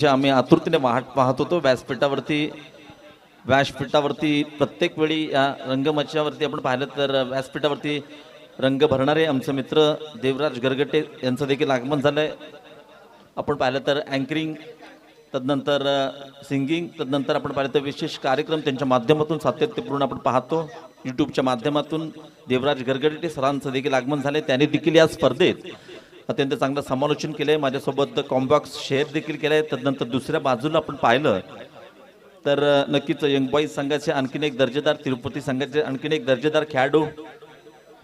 जे आम्ही आतुरतेने वाट पाहत होतो व्यासपीठावरती प्रत्येक वेळी या रंगमंचावरती आपण पाहिलं तर व्यासपीठावरती रंग भरणारे आमचे मित्र देवराज गरगटे यांचं देखील आगमन झालंय. आपण पाहिलं तर अँकरिंग, तदनंतर सिंगिंग, तदनंतर आपण पाहिलं तर विशेष कार्यक्रम त्यांच्या माध्यमातून सातत्यपूर्ण आपण पाहतो. यूट्यूबच्या माध्यमातून देवराज गरगटे सरांचं देखील आगमन झाले. त्यांनी देखील या स्पर्धेत अत्यंत चांगलं समालोचन केलंय. माझ्यासोबत कॉम्बॉक्स शेअर देखील केलंय. तदनंतर दुसऱ्या बाजूला आपण पाहिलं तर नक्कीच यंग बॉईज संघाचे आणखीन एक दर्जेदार, तिरुपती संघाचे आणखीन एक दर्जेदार खेळाडू,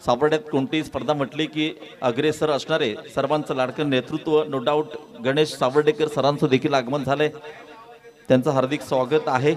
सावर्ड्यात कोणतीही स्पर्धा म्हटली की अग्रेसर असणारे सर्वांचं लाडकं नेतृत्व, नो डाऊट गणेश सावर्डेकर सरांचं देखील आगमन झालंय. त्यांचं हार्दिक स्वागत आहे.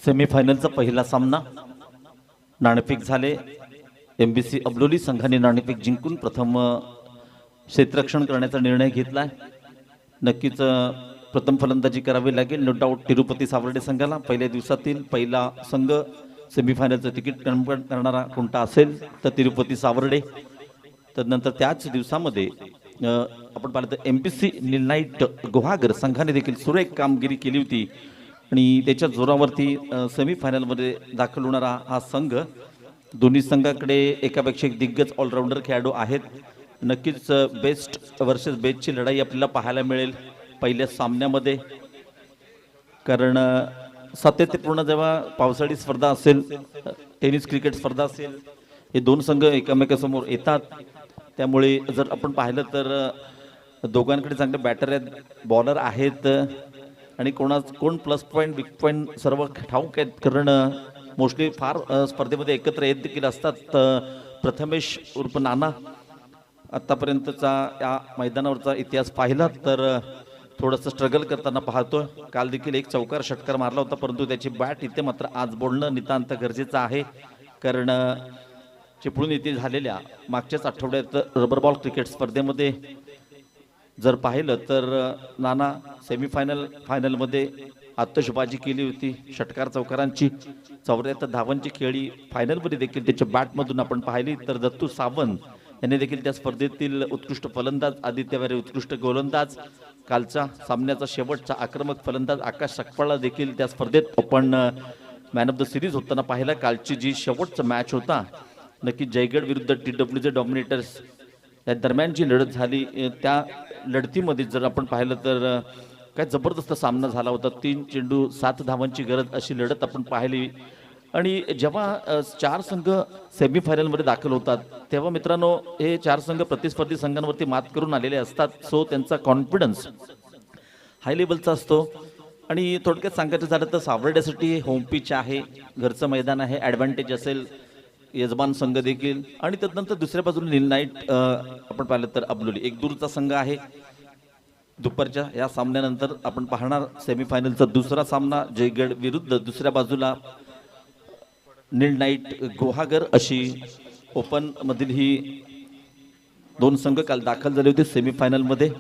सेमीफायनलचा पहिला सामना नाणेफेक झाले. एमबीसी अबलोली संघाने नाणेफेक जिंकून प्रथम क्षेत्ररक्षण करण्याचा निर्णय घेतलाय. नक्कीच प्रथम फलंदाजी करावी लागेल. नो डाऊट तिरुपती सावर्डे संघाला पहिल्या दिवसातील पहिला संघ सेमीफायनलचं तिकीट कन्फर्म करणारा कोणता असेल तर तिरुपती सावर्डे. तदनंतर त्याच दिवसामध्ये आपण पाहिलं तर एमपीसी निलनाईट गुहागर संघाने देखील सुरेख कामगिरी केली होती आणि त्याच्या जोरावरती सेमीफायनलमध्ये दाखल होणारा हा संघ. दोन्ही संघाकडे एकापेक्षा एक दिग्गज ऑलराऊंडर खेळाडू आहेत. नक्कीच बेस्ट वर्सेस बेस्टची लढाई आपल्याला पाहायला मिळेल पहिल्या सामन्यामध्ये, कारण सातत्यपूर्ण जेव्हा पावसाळी स्पर्धा असेल, टेनिस क्रिकेट स्पर्धा असेल, हे दोन संघ एकमेकांसमोर येतात. त्यामुळे जर आपण पाहिलं तर दोघांकडे चांगले बॅटर आहेत, बॉलर आहेत आणि कोण प्लस पॉईंट वीक पॉईंट सर्व ठाऊक आहेत, कारण मोस्टली फार स्पर्धेमध्ये एकत्र येत देखील असतात. प्रथमेश उर्फ नाना आत्तापर्यंतचा या मैदानावरचा इतिहास पाहिला तर थोडंसं स्ट्रगल करताना पाहतोय. काल देखील एक चौकार षटकार मारला होता, परंतु त्याची बॅट इथे मात्र आज बोलणं नितांत गरजेचं आहे, कारण चिपळूण येथे झालेल्या मागच्याच आठवड्यात रबर बॉल क्रिकेट स्पर्धेमध्ये जर पाहिलं तर नाना फायनलमध्ये आतषबाजी केली होती. षटकार चौकारांची 74 धावांची खेळी फायनलमध्ये देखील त्याच्या बॅटमधून आपण पाहिली. तर दत्तू सावंत यांनी देखील त्या स्पर्धेतील उत्कृष्ट फलंदाज, आदित्य वारे उत्कृष्ट गोलंदाज, कालच्या सामन्याचा शेवटचा आक्रमक फलंदाज आकाश सकपाळला देखील त्या स्पर्धेत आपण मॅन ऑफ द सिरीज होताना पाहिला. कालची जी शेवटचा मॅच होता, नक्की जयगड विरुद्ध TWJ डॉमिनेटर्स या दरम्यान जी लढत झाली, त्या लढतीमध्ये जर आपण पाहिलं तर काय जबरदस्त सामना झाला होता. 3 चेंडू 7 धावांची गरज अशी लढत आपण पाहिली. आणि जेव्हा 4 संघ सेमीफायनलमध्ये दाखल होतात तेव्हा मित्रांनो हे 4 संघ प्रतिस्पर्धी संघांवरती मात करून आलेले असतात. सो त्यांचा कॉन्फिडन्स हाय लेवलचा असतो. आणि थोडक्यात सांगायचं झालं तर सावर्ड्यासाठी होम पिच आहे, घरचं मैदान आहे, ॲडव्हान्टेज असेल यजमान संघ देखील. आणि त्यानंतर दुसऱ्या बाजूला निलनाईट आपण पाहिलं तर अबलोली एक दूरचा संघ आहे. दुपारच्या या सामन्यानंतर आपण पाहणार सेमीफायनलचा दुसरा सामना जयगड विरुद्ध दुसऱ्या बाजूला निलनाईट गुहागर, अशी ओपन मधील ही दोन संघ काल दाखल झाले होते सेमीफायनलमध्ये.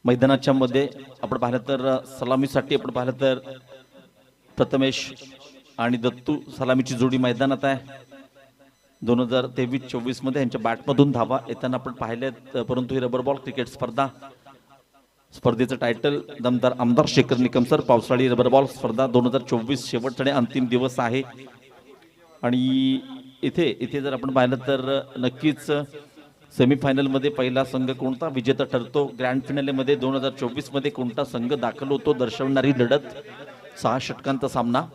मैदानाच्या मध्ये आपण पाहिलं तर सलामीसाठी आपण पाहिलं तर प्रथमेश आणि दत्तू सलामीची जोडी मैदानात आहे. 2023-24 मध्ये यांच्या बॅटमधून धावा येताना आपण पाहिल्यात. परंतु ही रबर बॉल क्रिकेट स्पर्धेचं टायटल दमदार आमदार शेखर निकम सर. पावसाळी रबर बॉल स्पर्धा 2024 शेवटचा आणि अंतिम दिवस आहे. आणि इथे जर आपण पाहिलं तर नक्कीच सेमीफायनलमध्ये पहिला संघ कोणता विजेता ठरतो, ग्रँड फिनालेमध्ये 2024 मध्ये कोणता संघ दाखल होतो दर्शवणारी लढत. 6 षटकांचा सामना.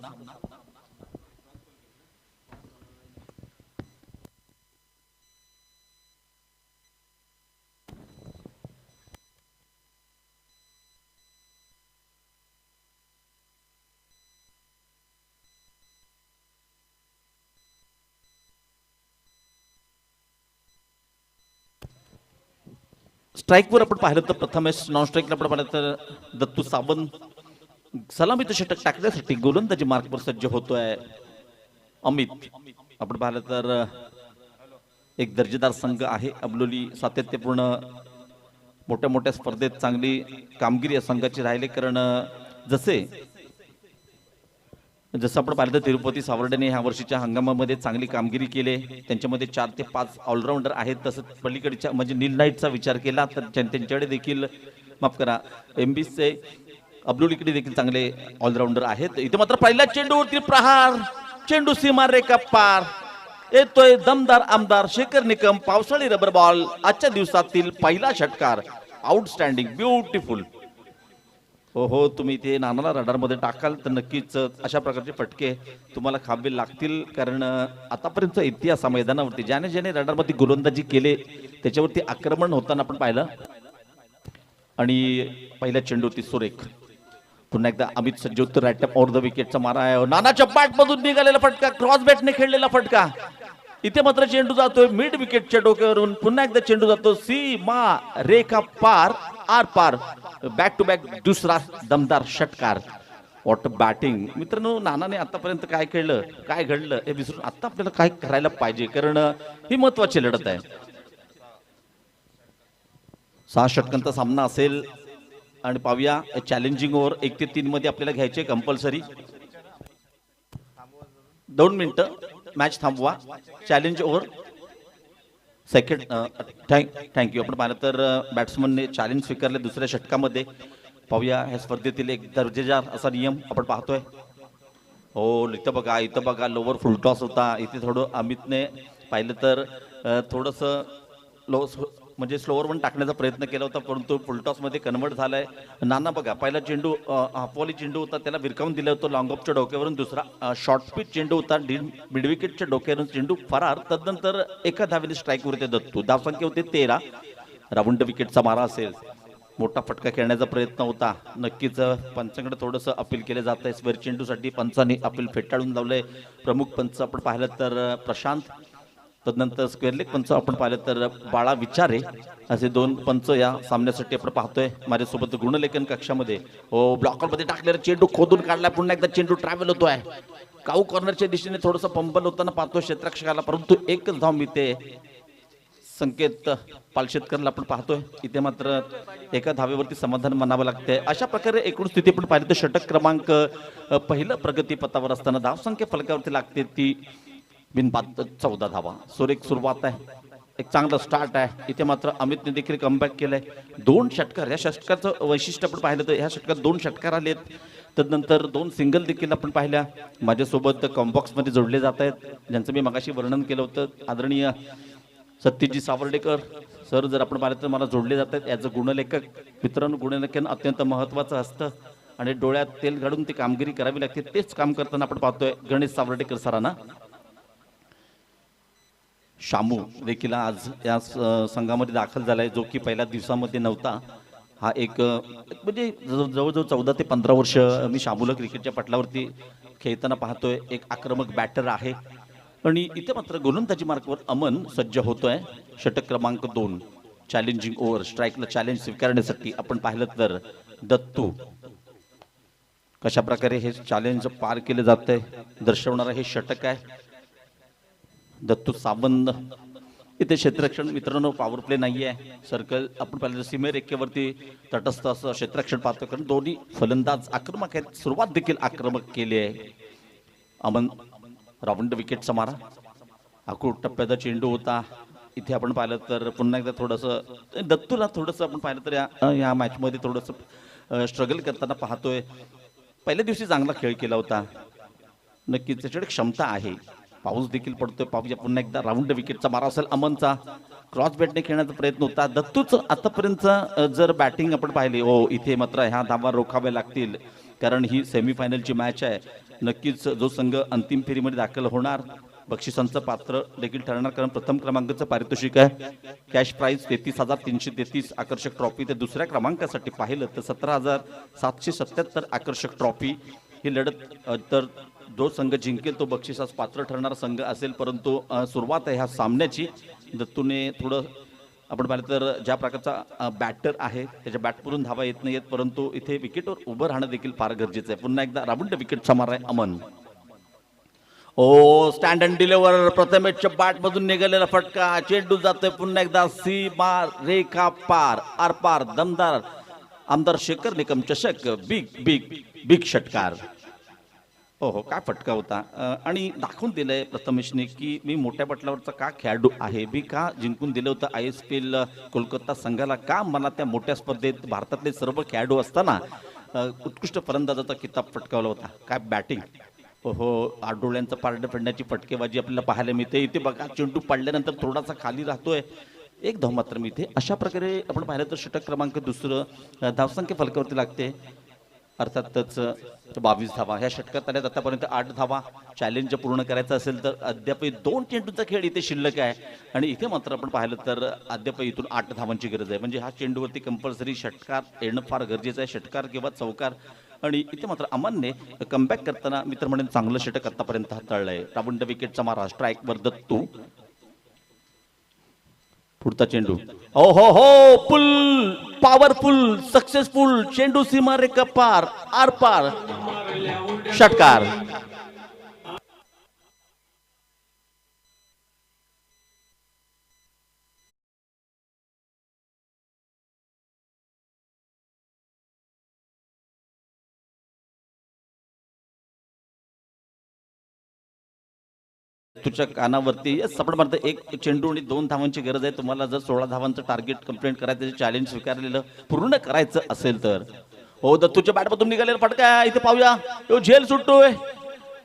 स्ट्राईकवर आपण पाहिलं तर प्रथमेश, नॉन स्ट्राईकला आपण पाहिलं तर दत्तू सावंत. सलामीचं षटक टाकण्यासाठी गोलंदाजी मार्कवर सज्ज होतोय अमित. आपण पाहिलं तर एक दर्जेदार संघ आहे अबलोली. सातत्यपूर्ण मोठ्या मोठ्या स्पर्धेत चांगली कामगिरी या संघाची राहिली, कारण जसं आपण पाहिलं तर तिरुपती सावर्डेने ह्या वर्षीच्या हंगामामध्ये चांगली कामगिरी केली. त्यांच्यामध्ये 4 ते 5 ऑलराऊंडर आहेत. तसंच पलीकडच्या म्हणजे निलनाईटचा विचार केला तर त्यांच्याकडे देखील माफ करा एमबीसी अबलोलीकडे देखील चांगले ऑलराऊंडर आहेत. इथे मात्र पहिल्या चेंडूवरती प्रहार, चेंडू सीमारेखा पार, येतोय दमदार आमदार शेखर निकम. पावसाळी रबर बॉल आजच्या दिवसातील पहिला षटकार. Outstanding, beautiful. हो हो, तुम्ही ते नानाला रडारमध्ये टाकाल तर नक्कीच अशा प्रकारचे फटके तुम्हाला खावे लागतील. कारण आतापर्यंत इतिहास हा मैदानावरती ज्याने ज्याने रडारमध्ये गोलंदाजी केले त्याच्यावरती आक्रमण होताना आपण पाहिलं. आणि पहिल्या चेंडूवरती सुरेख पुन्हा एकदा अमित सज्जोत्तर राईट ऑन द विकेटचा मारा आहे. नानाच्या बॅटमधून निघालेला फटका, क्रॉस बॅटने खेळलेला फटका. इथे मात्र चेंडू जातोय मिड विकेटच्या डोक्यावरून. पुन्हा एकदा चेंडू जातो सीमा रेखा पार, आर पार. बॅक टू बॅक दुसरा दमदार षटकार. वॉट बॅटिंग मित्रांनो. नानाने आतापर्यंत काय खेळलं, काय घडलं हे विसरून आता आपल्याला काय करायला पाहिजे, कारण ही महत्वाची लढत आहे. 6 षटकांचा सामना असेल आणि पाहूया चॅलेंजिंग ओव्हर 1 ते 3 मध्ये आपल्याला घ्यायचे कंपल्सरी. 2 मिनिटं मॅच थांबवा. Challenge over second. थँक्यू. आपण पाहिलं तर बॅट्समनने चॅलेंज स्वीकारले दुसऱ्या षटकामध्ये. पाहूया ह्या स्पर्धेतील एक दर्जेदार असा नियम आपण पाहतोय. हो इथं बघा लोवर फुलटॉस होता. इथे थोडं अमितने पाहिलं तर थोडंसं लो म्हणजे स्लोअर वन टाकण्याचा प्रयत्न केला होता, परंतु फुलटॉसमध्ये कन्वर्ट झालाय. नाना बघा पहिला चेंडू हाफवॉली चेंडू होता, त्याला विरकावून दिलं होतं लॉंग ऑफच्या डोक्यावरून. दुसरा शॉर्ट पिच चेंडू होता, मिड विकेटच्या डोक्यावरून चेंडू फरार. तदनंतर एका धावेने स्ट्राईकवरती दत्तू. धावसंख्या होते 13. राऊंड विकेटचा मारा असेल, मोठा फटका खेळण्याचा प्रयत्न होता. नक्कीच पंचांकडे थोडंसं अपील केलं जात आहे. स्क्वेअर चेंडूसाठी पंचांनी अपील फेटाळून लावलंय. प्रमुख पंच आपण पाहिलं तर प्रशांत, तदनंतर स्क्वेअर लेग पंच आपण पाहिलं तर बाळा विचारे, असे 2 पंच या सामन्यासाठी आपण पाहतोय. माझ्यासोबत गुणलेखन कक्षामध्ये हो ब्लॉकरमध्ये टाकलेला चेंडू खोदून काढलाय. पुन्हा एकदा चेंडू ट्रॅव्हल होतोय. काऊ कॉर्नरच्या दिशेने थोडंसं पंपल होताना पाहतोय क्षेत्ररक्षकाला, परंतु एकच धाव मिळते. संकेत पालशेतकरला आपण पाहतोय. इथे मात्र एका धावेवरती समाधान मानावं लागतंय. अशा प्रकारे एकूण स्थिती आपण पाहिली तर षटक क्रमांक पहिलं प्रगतीपथावर असताना धावसंख्या फलकावरती लागते ती बिनबाद 14 धावा. सुरेख सुरुवात आहे, एक चांगला स्टार्ट आहे. इथे मात्र अमितने देखील कमबॅक केलंय. 2 षटकार. या षटकाचं वैशिष्ट्य आपण पाहिलं तर ह्या षटकात 2 षटकार आलेत. तदनंतर 2 सिंगल देखील आपण पाहिल्या. माझ्यासोबत कॉम्बॉक्समध्ये जोडले जात आहेत, ज्यांचं मी मगाशी वर्णन केलं होतं. आदरणीय सत्यजी सावर्डेकर सर जर आपण पाहिलं तर मला जोडले जात आहेत ॲज अ गुणलेखक. मित्रांनो, गुणलेखन अत्यंत महत्त्वाचं असतं आणि डोळ्यात तेल घालून ती कामगिरी करावी लागते. तेच काम करताना आपण पाहतोय गणेश सावर्डेकर सरांना. शामू देखील आज या संघामध्ये दाखल झालाय, जो की पहिल्या दिवसामध्ये नव्हता. हा एक म्हणजे जवळजवळ 14 ते 15 वर्ष मी शामूला क्रिकेटच्या पटलावरती खेळताना पाहतोय. एक आक्रमक बॅटर आहे. आणि इथे मात्र गोलंदाजी मार्कवर अमन सज्ज होतोय. षटक क्रमांक 2 चॅलेंजिंग ओव्हर. स्ट्राईकला चॅलेंज स्वीकारण्यासाठी आपण पाहिलं तर दत्तू. कशा प्रकारे हे चॅलेंज पार केले जात आहे दर्शवणारं हे षटक आहे. दत्तू सावंत. इथे क्षेत्ररक्षण मित्रांनो पॉवर प्ले नाही आहे. सर्कल आपण पाहिलं सीमेरेखेवरती तटस्थ असं क्षेत्ररक्षण पाहतो, कारण दोन्ही फलंदाज आक्रमक आहेत. सुरुवात देखील आक्रमक केली आहे. अमन राऊंड विकेटचा मारा. अकूट टप्प्याचा चेंडू होता. इथे आपण पाहिलं तर पुन्हा एकदा थोडंसं दत्तूला थोडंसं आपण पाहिलं तर या मॅचमध्ये थोडंसं स्ट्रगल करताना पाहतोय. पहिल्या दिवशी चांगला खेळ केला होता. नक्कीच त्याच्याकडे क्षमता आहे. पाऊस देखील पडतोय. पाहूया पुन्हा एकदा राऊंड विकेटचा मारा असेल अमनचा. क्रॉस बॅटने खेळण्याचा प्रयत्न होता. दत्तूच आतापर्यंत जर बॅटिंग आपण पाहिली हो इथे मात्र ह्या धावा रोखाव्या लागतील, कारण ही सेमीफायनलची मॅच आहे. नक्कीच जो संघ अंतिम फेरीमध्ये दाखल होणार बक्षिसांचं पात्र देखील ठरणार, कारण प्रथम क्रमांकाचं पारितोषिक आहे कॅश प्राइज 33,333 आकर्षक ट्रॉफी. तर दुसऱ्या क्रमांकासाठी पाहिलं तर 17,777 आकर्षक ट्रॉफी. ही लढत तर जो संघ जिंकेल तो बक्षिसास पात्र ठरणारा संघ असेल. परंतु सुरुवात आहे ह्या सामन्याची. दत्तूने थोडं आपण पाहिलं तर ज्या प्रकारचा बॅटर आहे त्याच्या बॅटवरून धावा येत नाहीत, परंतु इथे विकेटवर उभं राहणं देखील फार गरजेचं आहे. पुन्हा एकदा राऊंड विकेटचा मारा आहे अमन. ओ स्टँड अँड डिलिव्हर. प्रथमेशच्या बॅटमधून निघालेला फटका. चेंडू जातोय पुन्हा एकदा सीमा रेखा पार, आर पार. दमदार आमदार शेखर निकम चषक. बिग बिग बिग षटकार. हो काय फटका होता. आणि दाखवून दिलंय प्रथमेशने की मी मोठ्या पटलावरचा का खेळाडू आहे. मी का जिंकून दिलं होतं ISPL कोलकाता संघाला, का मला त्या मोठ्या स्पर्धेत भारतातले सर्व खेळाडू असताना उत्कृष्ट फलंदाजाचा किताब फटकावला होता. काय बॅटिंग. हो आडोळ्यांचं पारडं फेडण्याची फटकेबाजी आपल्याला पाहायला मिळते. इथे बघा चेंडू पडल्यानंतर थोडासा खाली राहतोय. एक धाव मात्र मिळते. अशा प्रकारे आपण पाहिलं तर षटक क्रमांक 2 धावसंख्या फलकावरती लागते. अर्थातच 22 धावा ह्या षटकात आल्यात आतापर्यंत 8 धावा. चॅलेंज पूर्ण करायचं असेल तर अद्याप 2 चेंडूचा खेळ इथे शिल्लक आहे आणि इथे मात्र आपण पाहिलं तर अद्याप इथून 8 धावांची गरज आहे. म्हणजे हा चेंडूवरती कंपल्सरी षटकार येणं फार गरजेचं आहे, षटकार किंवा चौकार. आणि इथे मात्र अमनने कमबॅक करताना मित्र म्हणून चांगलं षटक आतापर्यंत हाताळलंय. रावंड विकेटचा मारा, स्ट्राईकवर दत्तू. पुढचा चेंडू, ओ हो हो, पुल, पॉवरफुल, सक्सेसफुल चेंडू, सीमा रेखा पार, आर पार, षटकार. तुझ्या कानावरती सपड मारतं. एक चेंडू आणि 2 धावांची गरज आहे. तुम्हाला जर 16 धावांचं टार्गेट कंप्लीट करायचं, चॅलेंज स्वीकारलेलं पूर्ण करायचं असेल तर. हो, दत्तूच्या बॅटमधून निघालेला फटका इथे पाहूया. तो झेल सुटतोय.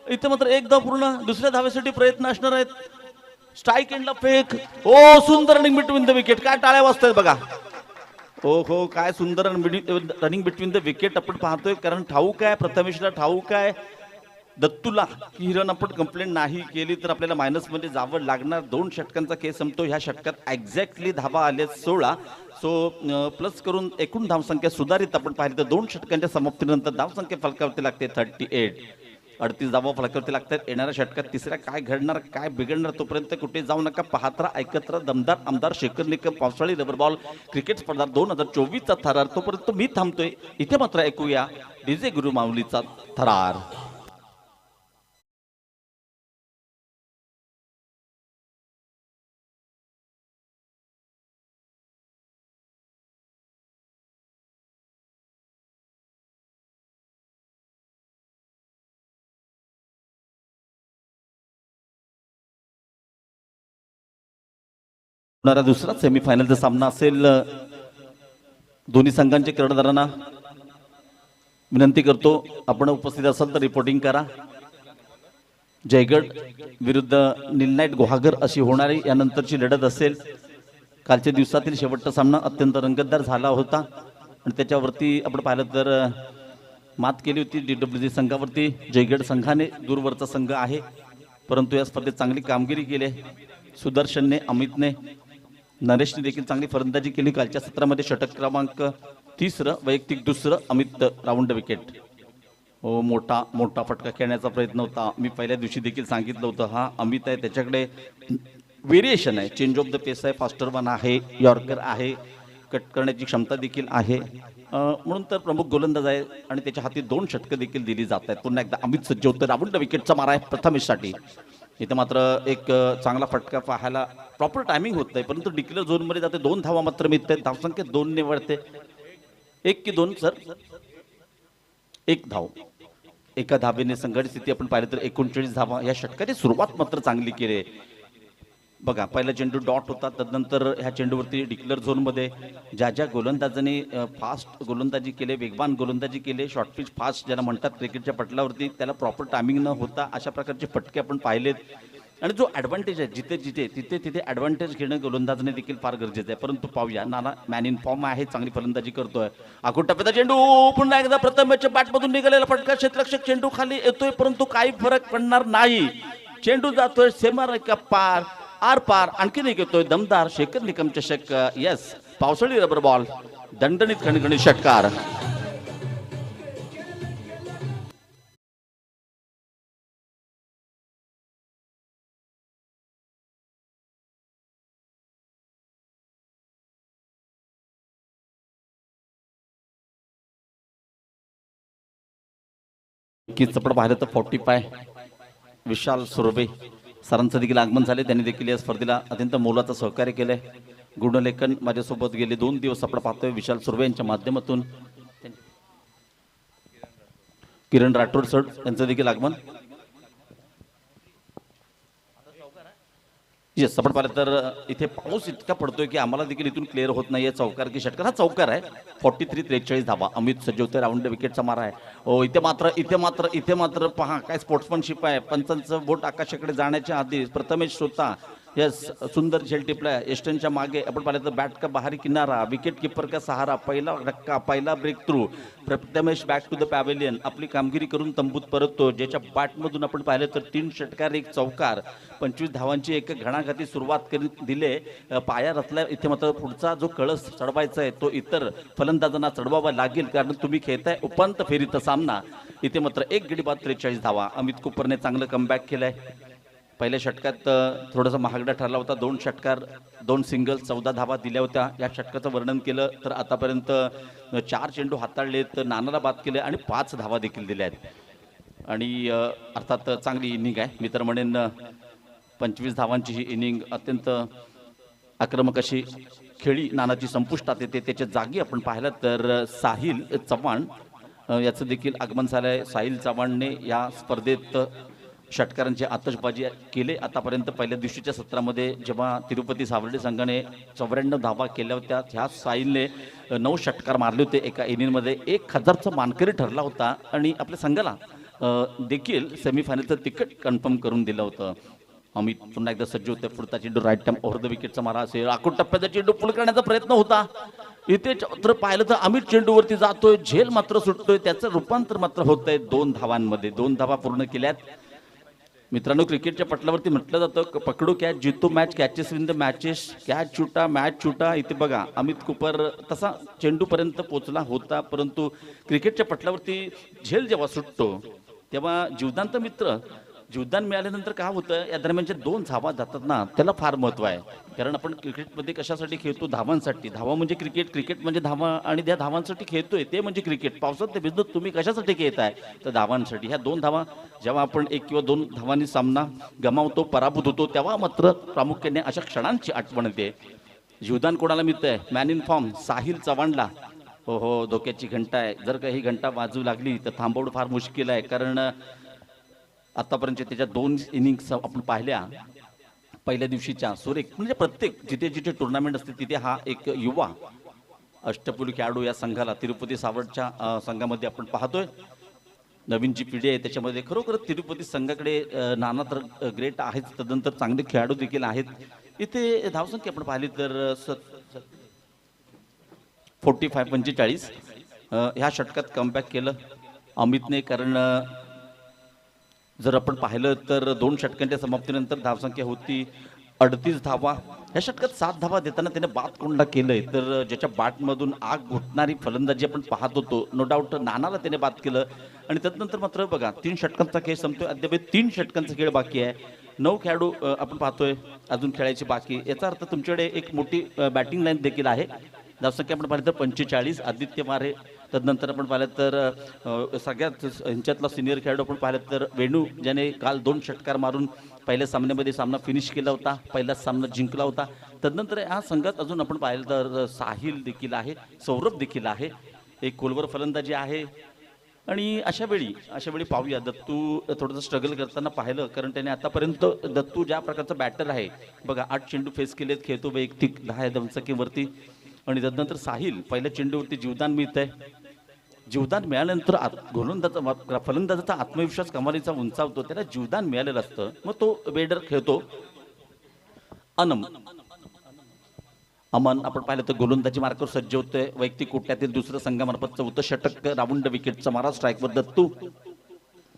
इथे मात्र एक धाव पूर्ण, दुसऱ्या धावेसाठी प्रयत्न असणार आहेत. स्ट्राईक एंडला फेक. ओ, सुंदर रनिंग बिटवीन द विकेट. काय टाळ्या वाजतायत बघा. हो हो, काय सुंदर रनिंग बिटवीन द विकेट आपण पाहतोय. कारण ठाऊक आहे, प्रथमेशला ठाऊक आहे दत्तूला की हिरन आपण कंप्लेंट नाही केली तर आपल्याला मायनस मध्ये जावं लागणार. 2 षटकांचा खेळ संपतो. ह्या षटकात एक्झॅक्टली धावा आले 16. सो प्लस करून एकूण धावसंख्या सुधारित आपण पाहिली तर 2 षटकांच्या समाप्तीनंतर धावसंख्या फलकावरती लागते 38. 38 धावा फलकावरती लागतात. येणाऱ्या षटकात तिसऱ्या काय घडणार, काय बिघडणार, तोपर्यंत कुठे जाऊ नका. पाहत राहा, ऐकत राहा. दमदार आमदार शेखर निकम पावसाळी रबर बॉल क्रिकेट स्पर्धा 2024चा थरार. तोपर्यंत मी थांबतोय. इथे मात्र ऐकूया डीजे गुरु माऊलीचा थरार. दुसरा सेमीफायनलचा सामना असेल. दोन्ही संघांचे कर्णधारांना विनंती करतो, आपण उपस्थित असाल तर रिपोर्टिंग करा. जयगड विरुद्ध निलनाईट गुहागर अशी होणारी यानंतरची लढत असेल. कालच्या दिवसातील शेवटचा सामना अत्यंत रंगतदार झाला होता आणि त्याच्यावरती आपण पाहिलं तर मात केली होती DWG संघावरती. जयगड संघाने दूरवरचा संघ आहे, परंतु या स्पर्धेत चांगली कामगिरी केली. सुदर्शनने, अमितने, नरेशने देखील चांगली फलंदाजी केली. कालच्या सत्रामध्ये षटक क्रमांक 3, वैयक्तिक 2, अमित राऊंड विकेट. हो, मोठा मोठा फटका खेळण्याचा प्रयत्न होता. मी पहिल्या दिवशी देखील सांगितलं होतं, हा अमित आहे, त्याच्याकडे व्हेरिएशन आहे, चेंज ऑफ द पेस आहे, फास्टर वन आहे, यॉर्कर आहे, कट करण्याची क्षमता देखील आहे. म्हणून तर प्रमुख गोलंदाज आहे आणि त्याच्या हाती 2 षटकं देखील दिली जात आहेत. पुन्हा एकदा अमित सज्ज होतं. राऊंड विकेटचा मारा आहे प्रथमेशसाठी. इथे मात्र एक चांगला फटका पाहायला, प्रॉपर टायमिंग होत नाही, परंतु डिक्लेअर झोनमध्ये जाते. 2 धावा मात्र मिळते. धावसंख्या 2 ने वाढते. 1 की 2 सर? 1 धाव. एका धावेने संघटित स्थिती आपण पाहिलं तर 39 धावा. या षटकाची सुरुवात मात्र चांगली केली. बघा, पहिला चेंडू डॉट होता, तदनंतर ह्या चेंडूवरती डिक्लेअर झोनमध्ये ज्या ज्या गोलंदाजांनी फास्ट गोलंदाजी केले, वेगवान गोलंदाजी केले, शॉर्ट पिच फास्ट ज्याला म्हणतात क्रिकेटच्या पटलावरती, त्याला प्रॉपर टायमिंग न होता अशा प्रकारचे फटके आपण पाहिलेत. आणि जो ॲडव्हान्टेज आहे जिथे जिथे तिथे तिथे ॲडव्हान्टेज घेणं गोलंदाजाने देखील फार गरजेचं आहे. परंतु पाहूया, नाना मॅन इन फॉर्म आहे, चांगली फलंदाजी करतोय. आखूड टप्प्याचा चेंडू, पुन्हा एकदा प्रथमेशच्या बॅटमधून निघालेला फटका, क्षेत्ररक्षक चेंडू खाली येतोय, परंतु काही फरक पडणार नाही. चेंडू जातोय सीमारेषा पार, आर पार. आणखीन एक येतोय दमदार शेखर निकम चषक. यस, पावसाळी रबर बॉल, दणदणीत खणखणीत षटकार. की चपड पाहिलं तर 45 विशाल सुरभे सरांचं देखील आगमन झाले. त्यांनी देखील या स्पर्धेला अत्यंत मोलाचं सहकार्य केलंय. गुणलेखन माझ्यासोबत गेले 2 दिवस आपण पाहतोय विशाल सुरभे यांच्या माध्यमातून. किरण राठोड सर यांचं देखील आगमन. येस, आपण पाहिलं तर इथे पाऊस इतका पडतोय की आम्हाला देखील इथून क्लिअर होत नाहीये. चौकार की षटकार? हा चौकार आहे. 43-43 धावा. अमित सज्ज होते. राऊंड विकेटचा मारा आहे. हो, इथे मात्र पहा काय स्पोर्ट्समनशिप आहे. पंचांचं बोट आकाशाकडे जाण्याच्या आधी प्रथमेश स्वतः यस, सुंदर झेल टिपला एस्टनच्या मागे आपण पाहिलं तर बॅट का बाहरी किनारा, विकेट कीपर का सहारा, पहिला धक्का, पहिला breakthrough. Prathamesh back to the pavilion, आपली कामगिरी करून तंबूत परततो. ज्याच्या बॅटमधून आपण पाहिलं तर 3 षटकार 1 चौकार, 25 धावांची एक घणाघाती सुरुवात करीत दिले. पाया रचल्या. इथे मात्र पुढचा जो कळस चढवायचा आहे तो इतर फलंदाजांना चढवावा लागेल, कारण तुम्ही खेळताय उपांत्य फेरीचा सामना. इथे मात्र 1 गडी बाद 43 धावा. अमित कुपरने चांगलं कमबॅक केलंय. पहिल्या षटकात थोडासा महागडा ठरला होता. 2 षटकार 2 सिंगल 14 धावा दिल्या होत्या. या षटकाचं वर्णन केलं तर आतापर्यंत 4 चेंडू हाताळलेत, नानाला बाद केले आणि 5 धावा देखील दिल्या आहेत. आणि अर्थात चांगली इनिंग आहे. मी तर म्हणेन 25 धावांची ही इनिंग अत्यंत आक्रमक अशी खेळी नानाची संपुष्टात येते. त्याच्या जागी आपण पाहिलं तर साहिल चव्हाण याचं देखील आगमन झालं आहे. साहिल चव्हाणने या स्पर्धेत षटकारांची आतषबाजी केले. आतापर्यंत पहिल्या दिवशीच्या सत्रामध्ये जेव्हा तिरुपती सावर्डे संघाने 94 धावा केल्या होत्या, ह्या साहिलने 9 षटकार मारले होते एका इनिंगमध्ये. 1000चा मानकरी ठरला होता आणि आपल्या संघाला देखील सेमीफायनलचं तिकीट कन्फर्म करून दिलं होतं. अमित पुन्हा एकदा सज्ज होते. पुढचा चेंडू राईट टाइम ओव्हर द विकेटचा मारा असेल. आखूड टप्प्याचा चेंडू पुल करण्याचा प्रयत्न होता. इथे तर पाहिलं तर अमित चेंडूवरती जातोय, झेल मात्र सुटतोय. त्याचं रूपांतर मात्र होत आहे 2 धावांमध्ये. 2 धावा पूर्ण केल्यात. मित्रांनो, क्रिकेटच्या पटलावरती म्हटलं जातं पकडू कॅच जितो match, catches win the matches, catch छुटा मॅच छुटा. इथे बघा अमित कुपर तसा चेंडूपर्यंत पोचला होता, परंतु क्रिकेटच्या पटलावरती झेल जेव्हा सुटतो तेव्हा जीवदांत मित्र जीवदान मिळाल्यानंतर काय होतं, या दरम्यानच्या 2 धावा जातात ना, त्याला फार महत्व आहे. कारण आपण क्रिकेटमध्ये कशासाठी खेळतो? धावांसाठी. धावा म्हणजे क्रिकेट, क्रिकेट म्हणजे धावा, आणि त्या धावांसाठी खेळतोय ते म्हणजे क्रिकेट. पावसात ते भिजत तुम्ही कशासाठी खेळताय? तर धावांसाठी. ह्या 2 धावा जेव्हा आपण 1 किंवा 2 धावांनी सामना गमावतो, पराभूत होतो, तेव्हा मात्र प्रामुख्याने अशा क्षणांची आठवण येते. जीवदान कोणाला मिळतंय? मॅन इन फॉर्म साहिल चव्हाणला. हो, धोक्याची घंटा आहे. जर का ही घंटा वाजू लागली तर थांबवणं फार मुश्किल आहे. कारण आतापर्यंत त्याच्या 2 इनिंग्स आपण पाहिल्या पहिल्या दिवशीच्या. सुरेख म्हणजे प्रत्येक जिथे जिथे टुर्नामेंट असते तिथे हा एक युवा अष्टपैलू खेळाडू या संघाला, तिरुपती सावर्डच्या संघामध्ये आपण पाहतोय. नवीन जी पिढी आहे त्याच्यामध्ये खरोखर तिरुपती संघाकडे नाना तर ग्रेट आहेत, तदनंतर चांगले खेळाडू देखील आहेत. इथे धावसंख्या आपण पाहिली तर 45 ह्या षटकात कमबॅक केलं अमितने. कारण जर आपण पाहिलं तर 2 षटकांच्या समाप्तीनंतर धावसंख्या होती 38 धावा. या षटकात 7 धावा देताना त्याने बाद कोंडा केलंय. तर ज्याच्या बॅटमधून आग घुटणारी फलंदाजी आपण पाहत होतो, नो डाऊट नानाला त्याने बाद केलं. आणि त्यानंतर मात्र बघा 3 षटकांचा खेळ संपतोय, अद्याप 3 षटकांचा खेळ बाकी आहे. 9 खेळाडू आपण पाहतोय अजून खेळायचे बाकी. याचा अर्थ तुमच्याकडे एक मोठी बॅटिंग लाईन देखील आहे. धावसंख्या आपण पाहिलं तर 45. आदित्य मारे, तदनंतर आपण पाहिलं तर सगळ्यात ह्यांच्यातला सिनियर खेळाडू आपण पाहिलं तर वेणू, ज्याने काल 2 षटकार मारून पहिल्या सामन्यामध्ये सामना फिनिश केला होता, पहिलाच सामना जिंकला होता. तदनंतर या संघात अजून आपण पाहिलं तर साहिल देखील आहे, सौरभ देखील आहे, एक खोलवर फलंदाजी आहे. आणि अशा वेळी पाहूया दत्तू थोडंसं स्ट्रगल करताना पाहिलं. कारण त्याने आतापर्यंत दत्तू ज्या प्रकारचा बॅटर आहे बघा, 8 चेंडू फेस केलेत, खेळतो वैयक्तिक 10 धावसंख्येवरती. आणि त्यानंतर साहिल पहिल्या चेंडूवरती जीवदान मिळत आहे. जीवदान मिळाल्यानंतर गोलंदाजा फलंदाजाचा आत्मविश्वास कमालीचा उंचावतो. त्याला जीवदान मिळालेलं असतं, मग तो वेडर खेळतो. अमन आपण पाहिलं तर गोलंदाजी मार्कवर सज्ज होतोय. वैयक्तिक कोट्यातील दुसरं संघामार्फत 4थं षटक, राऊंड विकेटचा मारा, स्ट्राईकवर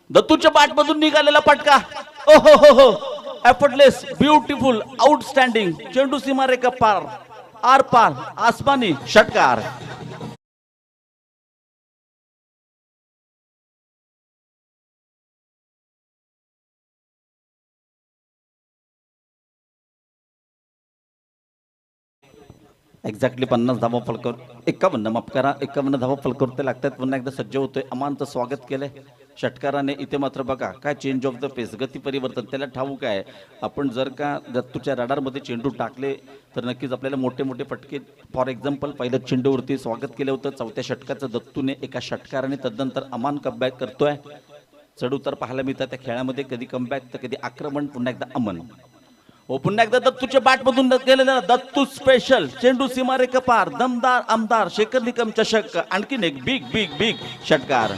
दत्तूच्या बॅटमधून निघालेला फटका. ओ हो हो, एफर्टलेस, ब्युटिफुल, आउटस्टँडिंग चेंडू सीमारेखा पार, आर पार, आसमानी षटकार. एक्झॅक्टली 50 धावा फलकावर 51 माफ करा 51 धावा फलकावर ते लागतात. पुन्हा एकदा सज्ज होतोय. अमानचं स्वागत केलंय षटकाराने. इथे मात्र बघा काय चेंज ऑफ द पेस, गती परिवर्तन त्याला ठाऊक आहे. आपण जर का दत्तूच्या रडारमध्ये चेंडू टाकले तर नक्कीच आपल्याला मोठे मोठे फटके. फॉर एक्झाम्पल पहिल्या चेंडूवरती स्वागत केलं होतं 4थ्या षटकाचं दत्तूने एका षटकाराने. तदनंतर अमान कमबॅक करतोय. चढउतार पाहायला मिळतात त्या खेळामध्ये, कधी कमबॅक तर कधी आक्रमण. पुन्हा एकदा अमन, हो पुन्हा एकदा दत्तूच्या बॅटमधून गेलेला दत्तू स्पेशल चेंडू सीमारेखा पार, दमदार आमदार शेखर निकम चषक. आणखीन एक बिग बिग बिग षटकार.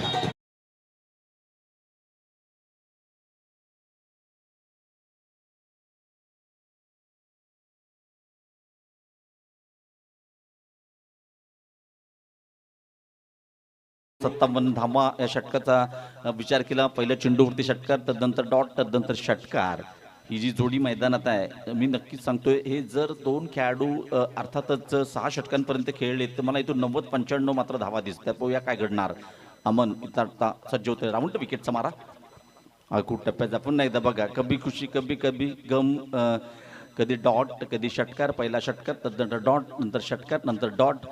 57 धावा या षटकाचा विचार केला. पहिल्या चेंडूवरती षटकार, तदनंतर डॉट, तदनंतर षटकार. ही जी जोडी मैदानात आहे, मी नक्कीच सांगतोय, हे जर दोन खेळाडू अर्थातच 6 षटकांपर्यंत खेळले तर मला इथून 90-95 मात्र धावा दिसतात. पाहूया काय घडणार. अमन इथं आता सज्ज होतोय. राऊंड विकेटचा मारा खूप टप्प्याचा. पुन्हा एकदा बघा, कभी खुशी कभी कभी गम. कधी डॉट, कधी षटकार. पहिला षटकार, तदनंतर डॉट, नंतर षटकार, नंतर डॉट.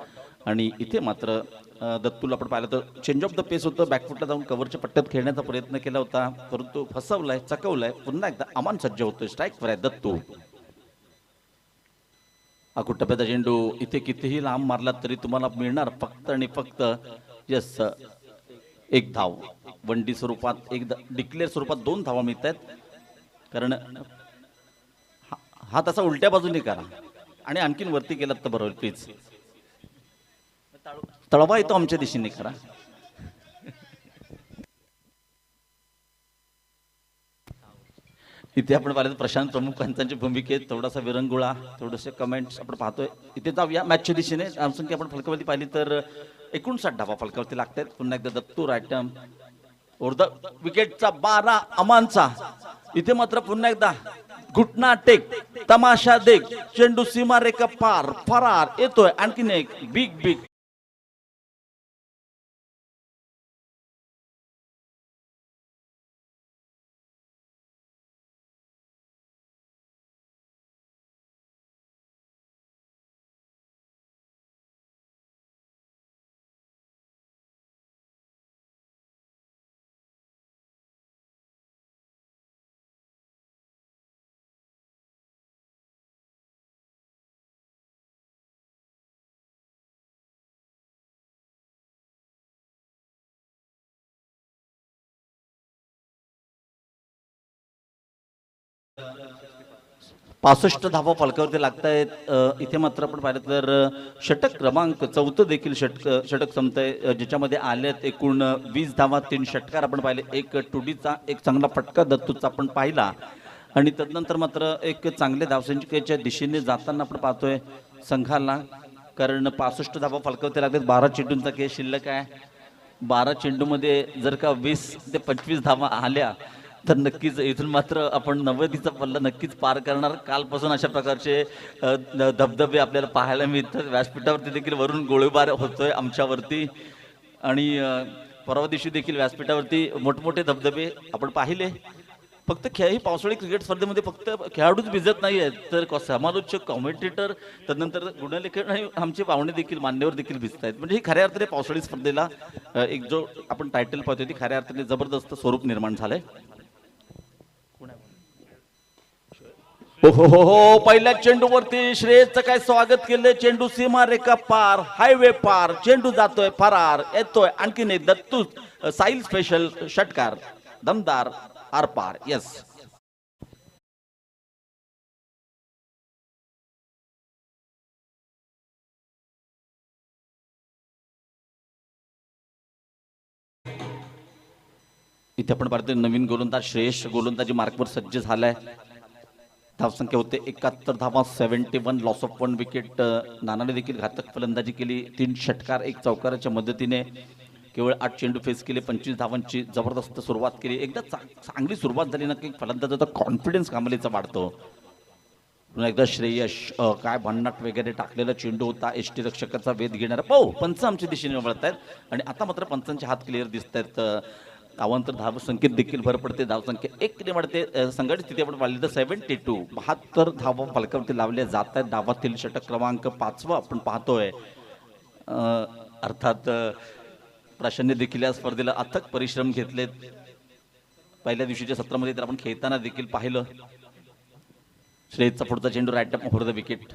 आणि इथे मात्र दत्तूला आपण पाहिलं तर चेंज ऑफ द पेस होतं. बॅकफुटला जाऊन कव्हरच्या पट्ट्यात खेळण्याचा प्रयत्न केला होता, परंतु फसवलाय, चकवलाय. पुन्हा एकदा अमान सज्ज होतोय. स्ट्राईकवर आहे दत्तू. अकुट टप्प्याचा चेंडू इथे कितीही लांब मारला तरी तुम्हाला मिळणार फक्त आणि फक्त यस एक धाव. वन डी स्वरूपात, एक डिक्लेअर स्वरूपात 2 धावा मिळत आहेत. कारण हा तसा उलट्या बाजूने करा आणि आणखीन वरती गेलात तर बरोबर. प्लीज तळवा येतो आमच्या दिशेने करा. इथे आपण पाहिलं प्रशांत प्रमुख पंचांची भूमिकेत थोडासा विरंगुळा, थोडेसे कमेंट्स आपण पाहतोय. इथे जाऊया मॅचच्या दिशेने. की आपण फलकावरती पाहिली तर 59 धावा फलकावरती लागतात. पुन्हा एकदा दत्तू रायटम ओर विकेटचा 12 अमानचा. इथे मात्र पुन्हा एकदा घुटना टेक, तमाशा देख, चेंडू सीमारेखा पार, फरार येतोय. आणखीन एक बिग बिग. पासष्ट धावा फलकावरती लागतायत. इथे मात्र आपण पाहिलं तर षटक क्रमांक 14 देखील षटक संपतंय, ज्याच्यामध्ये आल्यात एकूण 20 धावा, 3 षटकार आपण पाहिले. एक टुडीचा एक चांगला फटका दत्तूचा आपण पाहिला. आणि तदनंतर मात्र एक चांगले धावसंख्येच्या दिशेने जाताना आपण पाहतोय संघाला. कारण 65 धावा फलकावरती लागतात. 12 चेंडूंचा खेळ शिल्लक आहे. 12 चेंडूमध्ये जर का 20 ते 25 धावा आल्या तर नक्कीच इथून मात्र आपण 90चा पल्ला नक्कीच पार करणार. कालपासून अशा प्रकारचे धबधबे आपल्याला पाहायला मिळतात. व्यासपीठावरती देखील वरून गोळीबार होतोय आमच्यावरती. आणि परवा दिवशी देखील व्यासपीठावरती मोठमोठे धबधबे आपण पाहिले. फक्त ही पावसाळी क्रिकेट स्पर्धेमध्ये फक्त खेळाडूच भिजत नाही आहेत, तर समालोचक, कॉमेंटेटर, तदनंतर गुणलेखक आणि आमचे पाहुणे देखील, मान्यवर देखील भिजत आहेत. म्हणजे ही खऱ्या अर्थाने पावसाळी स्पर्धेला एक जो आपण टायटल पाहतोय ती खऱ्या अर्थाने जबरदस्त स्वरूप निर्माण झालंय. हो हो हो हो, पहिल्या चेंडूवरती श्रेयसचं काय स्वागत केलं. चेंडू सीमारेखा पार, हायवे पार, चेंडू जातोय फरार, येतोय आणखीन एक दत्तू साईल स्पेशल षटकार, दमदार आर पार. यस, इथे आपण पाहतोय नवीन गोलंदाज श्रेयस गोलंदाजी मार्कवर सज्ज झालाय. धावसंख्या होते 71 धावा, 71, लॉस ऑफ 1 विकेट. नानाने देखील घातक फलंदाजी केली. 3 षटकार, 1 चौकाराच्या मदतीने केवळ 8 चेंडू फेस केले. 25 धावांची जबरदस्त सुरुवात केली. एकदा चांगली सुरुवात झाली ना की फलंदाजाचा कॉन्फिडन्स कामलीचा वाढतो. पुन्हा एकदा श्रेयस काय भन्नाट वगैरे टाकलेला चेंडू होता. एसटी रक्षकाचा वेध घेणारा पंच आमच्या दिशेने वळत आहेत. आणि आता मात्र पंचांचे हात क्लिअर दिसत आहेत. अवांतर धावसंख्येत देखील भर पडते. धावसंख्या 1 वाढते. संघटित स्थिती आपण पाहिली तर 72, 72 धावा फलकावरती लावल्या जात आहेत. धावातील षटक क्रमांक 5 आपण पाहतोय. अर्थात प्रशांतने देखील या स्पर्धेला अथक परिश्रम घेतलेत. पहिल्या दिवशीच्या सत्रामध्ये तर आपण खेळताना देखील पाहिलं. श्रेयसचा पुढचा चेंडू right up over the wicket.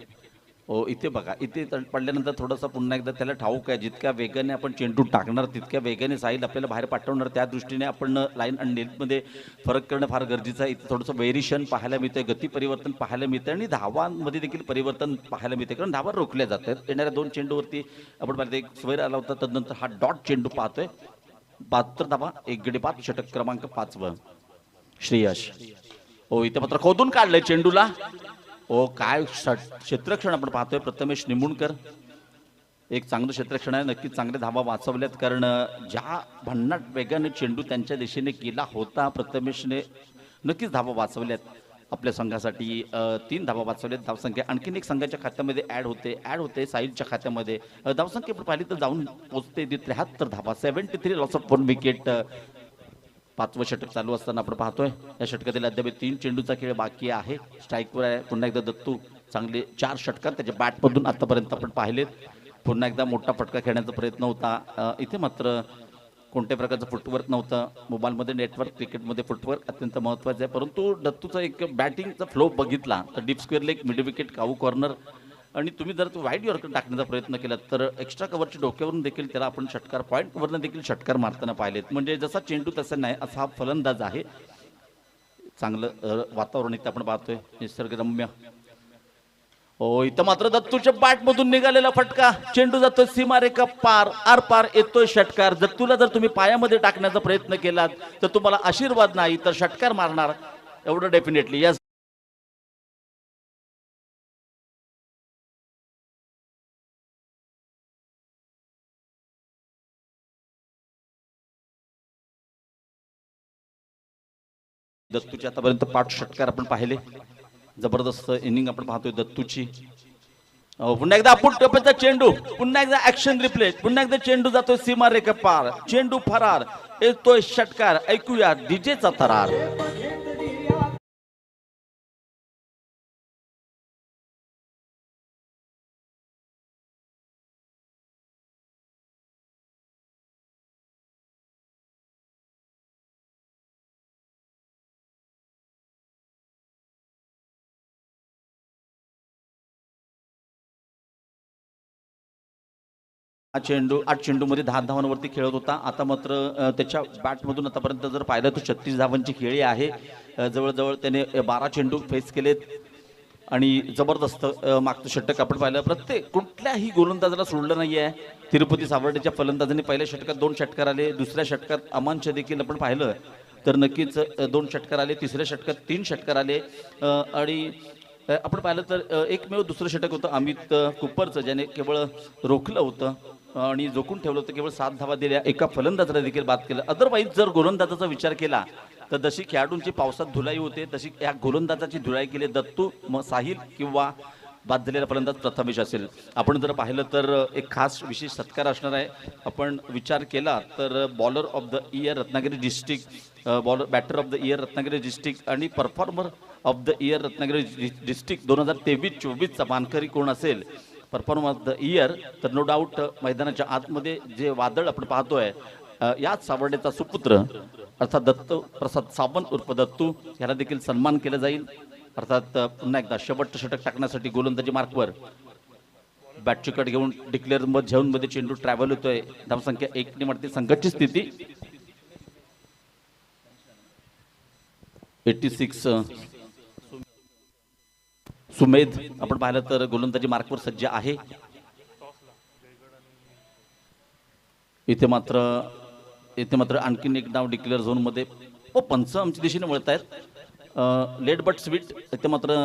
हो, इथे बघा, इथे पडल्यानंतर थोडासा पुन्हा एकदा त्याला ठाऊक आहे, जितक्या वेगाने आपण चेंडू टाकणार तितक्या वेगाने साईल आपल्याला बाहेर पाठवणार. त्या दृष्टीने आपण लाईन आणि नेटमध्ये फरक करणं फार गरजेचं आहे. इथे थोडंसं व्हेरिएशन पाहायला मिळतंय, गती परिवर्तन पाहायला मिळतं आणि धावांमध्ये देखील परिवर्तन पाहायला मिळते. कारण धावा रोखल्या जातात. येणाऱ्या 2 चेंडूवरती आपण पाहिलं एक स्वेर आला होता. तदनंतर हा डॉट चेंडू पाहतोय. 72 धावा, 1 गडी 5, षटक क्रमांक 5 श्रेयस. हो, इथे मात्र खोदून काढलंय चेंडूला. ओ काय क्षेत्रक्षण आपण पाहतोय. प्रथमेश निंबुणकर एक चांगलं क्षेत्ररक्षण आहे. नक्कीच चांगले धावा वाचवल्यात कारण ज्या भन्नाट वेगाने चेंडू त्यांच्या दिशेने गेला होता प्रथमेशने नक्कीच धावा वाचवल्यात आपल्या संघासाठी. 3 धावा वाचवल्यात. धावसंख्या आणखीन एक संघाच्या खात्यामध्ये ॲड होते साहिलच्या खात्यामध्ये. धावसंख्या आपण पाहिली तर जाऊन पोहोचते ती 73 धावा. 73 लॉस ऑफ 1 विकेट. 5वं षटक चालू असताना आपण पाहतोय या षटकातील अद्याप 3 चेंडूचा खेळ बाकी आहे. स्ट्राईकवर आहे पुन्हा एकदा दत्तू. चांगले 4 षटकार त्याच्या बॅटमधून आतापर्यंत आपण पाहिलेत. पुन्हा एकदा मोठा फटका खेळण्याचा प्रयत्न होता. इथे मात्र कोणत्या प्रकारचं फुटवर्क नव्हतं. मोबाईलमध्ये नेटवर्क, क्रिकेटमध्ये फुटवर्क अत्यंत महत्त्वाचं आहे. परंतु दत्तूचा एक बॅटिंगचा फ्लो बघितला तर deep square leg, mid wicket, cow corner आणि तुम्ही जर तो वाईड यॉर्कर टाकण्याचा प्रयत्न केला तर एक्स्ट्रा कव्हरच्या डोक्यावरून देखील त्याला आपण षटकार पॉईंटवरनं देखील षटकार मारताना पाहिलेत. म्हणजे जसा चेंडू तसा नाही असा हा फलंदाज आहे. चांगलं वातावरण इथं आपण पाहतोय निसर्गरम्य. हो इथं मात्र दत्तूच्या बॅटमधून निघालेला फटका. चेंडू जातोय सीमारेखा पार, आर पार येतोय षटकार. दत्तूला जर तुम्ही पायामध्ये टाकण्याचा प्रयत्न केलात तर तुम्हाला आशीर्वाद नाही तर षटकार मारणार एवढं डेफिनेटली. यस दत्तूचे आतापर्यंत 5 षटकार आपण पाहिले. जबरदस्त इनिंग आपण पाहतोय दत्तूची. पुन्हा एकदा आपण टोपाचा चेंडू, पुन्हा एकदा ऍक्शन रिप्ले, पुन्हा एकदा चेंडू जातोय सीमारेखा पार, चेंडू फरार, येतोय षटकार. ऐकूया डीजेचा थरार. हा चेंडू 8 चेंडूमध्ये 10 धावांवरती खेळत होता. आता मात्र त्याच्या बॅटमधून आतापर्यंत जर पाहिलं तर 36 धावांची खेळी आहे. जवळजवळ त्याने 12 चेंडू फेस केलेत आणि जबरदस्त मागचं षटक आपण पाहिलं. प्रत्येक कुठल्याही गोलंदाजाला सोडलं नाही आहे. तिरुपती सावर्डेच्या फलंदाजांनी पहिल्या षटकात 2 षटकार आले. दुसऱ्या षटकात अमानच्या देखील आपण पाहिलं तर नक्कीच 2 षटकार आले. तिसऱ्या षटकात 3 षटकार आले. आणि आपण पाहिलं तर एकमेव दुसरं षटक होतं अमित कुपरचं ज्याने केवळ रोखलं होतं आणि जोखून ठेवलं होतं. केवळ 7 धावा दिल्या. एका फलंदाजाला देखील बाद केलं. अदरवाईज जर गोलंदाजाचा विचार केला तर जशी खेळाडूंची पावसात धुलाई होते तशी या गोलंदाजाची धुलाई केली. दत्तू साहिल किंवा बाद झालेला फलंदाज प्रथमेश असेल. आपण जर पाहिलं तर एक खास विशेष सत्कार असणार आहे. आपण विचार केला तर bowler of the year Ratnagiri district, batter of the year Ratnagiri district आणि performer of the year Ratnagiri district 2023-24चा मानकरी कोण असेल परफॉर्मर ऑफ द इयर तर नो डाऊट मैदानाच्या आतमध्ये जे वादळ आपण पाहतोय याच सावर्डेचा सुपुत्र अर्थात दत्त प्रसाद सावंत उर्फ दत्तू याला देखील सन्मान केला जाईल. अर्थात पुन्हा एकदा शेवटचं षटक टाकण्यासाठी गोलंदाजी मार्कवर बॅटची कट घेऊन डिक्लेअर झोनमध्ये चेंडू ट्रॅव्हल होतोय. धावसंख्या 1 ने वाढते. संघाची स्थिती 86. सुमेध आपण पाहिलं तर गोलंदाजी मार्कवर सज्ज आहे. इथे मात्र आणखीन एक नाव डिक्लेअर झोनमध्ये पंच आमच्या दिशेने वळत आहेत. लेट बट स्वीट इथे मात्र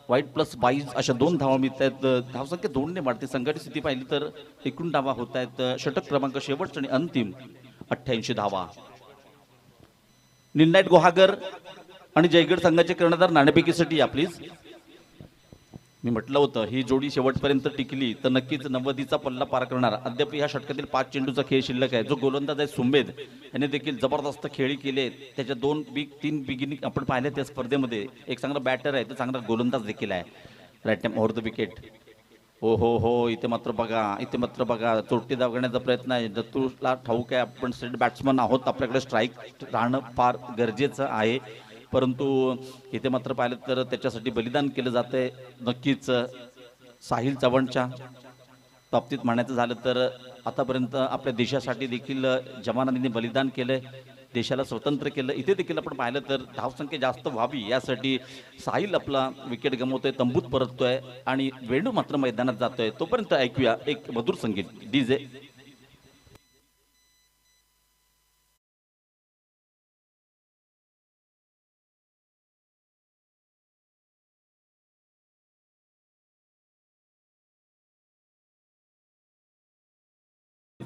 वाईट प्लस 22 अशा 2 धावा मिळत आहेत. धावसंख्या 2 ने वाढते. संघाची स्थिती पाहिली तर एकूण धावा होत आहेत. षटक क्रमांक शेवटचा आणि अंतिम 88 धावा. निलनाईट गुहागर आणि जयगड संघाचे कर्णधार नाणेफेकीसाठी या प्लीज. मी म्हटलं होतं ही जोडी शेवटपर्यंत टिकली तर नक्कीच 90चा पल्ला पार करणार. अद्याप या षटकातील 5 चेंडूचा खेळ शिल्लक आहे. जो गोलंदाज आहे सुमेध याने देखील जबरदस्त खेळी केले. त्याच्या 3 बिगिनिंग आपण पाहिले त्या स्पर्धेमध्ये. एक चांगला बॅटर आहे तर चांगला गोलंदाज देखील आहे. Right time over the wicket. हो इथे मात्र बघा चोटी दाबण्याचा प्रयत्न आहे. दत्तूला ठाऊक आहे आपण स्ट्रेट बॅट्समन आहोत. आपल्याकडे स्ट्राईक राहणं फार गरजेचं आहे. परंतु इथे मात्र पाहिलं तर त्याच्यासाठी बलिदान केलं जातंय. नक्कीच साहिल चव्हाणच्या बाबतीत म्हणायचं झालं तर आतापर्यंत आपल्या देशासाठी देखील जवानांनी बलिदान केलंय. देशाला स्वतंत्र केलं. इथे देखील आपण पाहिलं तर धावसंख्या जास्त व्हावी यासाठी साहिल आपला विकेट गमवतोय, तंबूत परततोय आणि वेणू मात्र मैदानात जातोय. तोपर्यंत ऐकूया एक मधुर संगीत. डीजे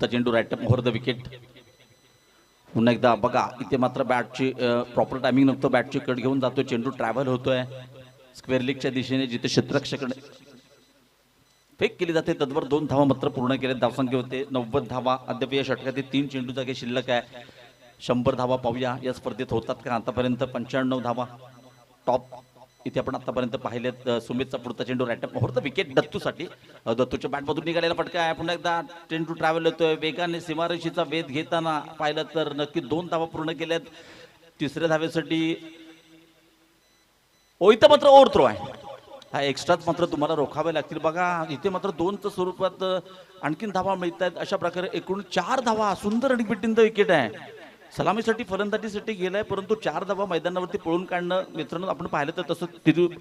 चेंडू राईट ओव्हर द विकेट. पुन्हा एकदा बघा इथे मात्र बॅटची प्रॉपर टायमिंग नव्हतं, बॅटची कट घेऊन जातोय, चेंडू ट्रॅव्हल होतोय स्क्वेअर लीगच्या दिशेने, जिथे क्षेत्ररक्षकडे फेक केली जाते तद्वर 2 धावा मात्र पूर्ण केले. धावसंख्या होते 90 धावा. अद्याप या षटकातील 3 चेंडू जागे शिल्लक आहे. 100 धावा पाहूया या स्पर्धेत होतात का आतापर्यंत. 95 धावा टॉप इथे आपण आतापर्यंत पाहिलेत. सुमितचा पुढचा चेंडू राईट ओव्हर द विकेट दत्तूसाठी. दत्तूच्या बॅटमधून निघालेला फटका आहे. पुन्हा एकदा चेंडू ट्रॅव्हल होतोय वेगाने, सीमारेषेचा वेध घेताना पाहिलं तर नक्की 2 धावा पूर्ण केल्यात. तिसऱ्या धावेसाठी इथं मात्र ओव्हर थ्रो आहे. हा एक्स्ट्राच मात्र तुम्हाला रोखावे लागतील. बघा इथे मात्र 2च्या स्वरूपात आणखीन धावा मिळत आहेत. अशा प्रकारे एकूण 4 धावा. सुंदर रनिंग बिटवीन द विकेट आहे. सलामीसाठी फलंदाजीसाठी गेलाय, परंतु 4 धावा मैदानावरती पळून काढणं मित्रांनो आपण पाहिलं तर तसं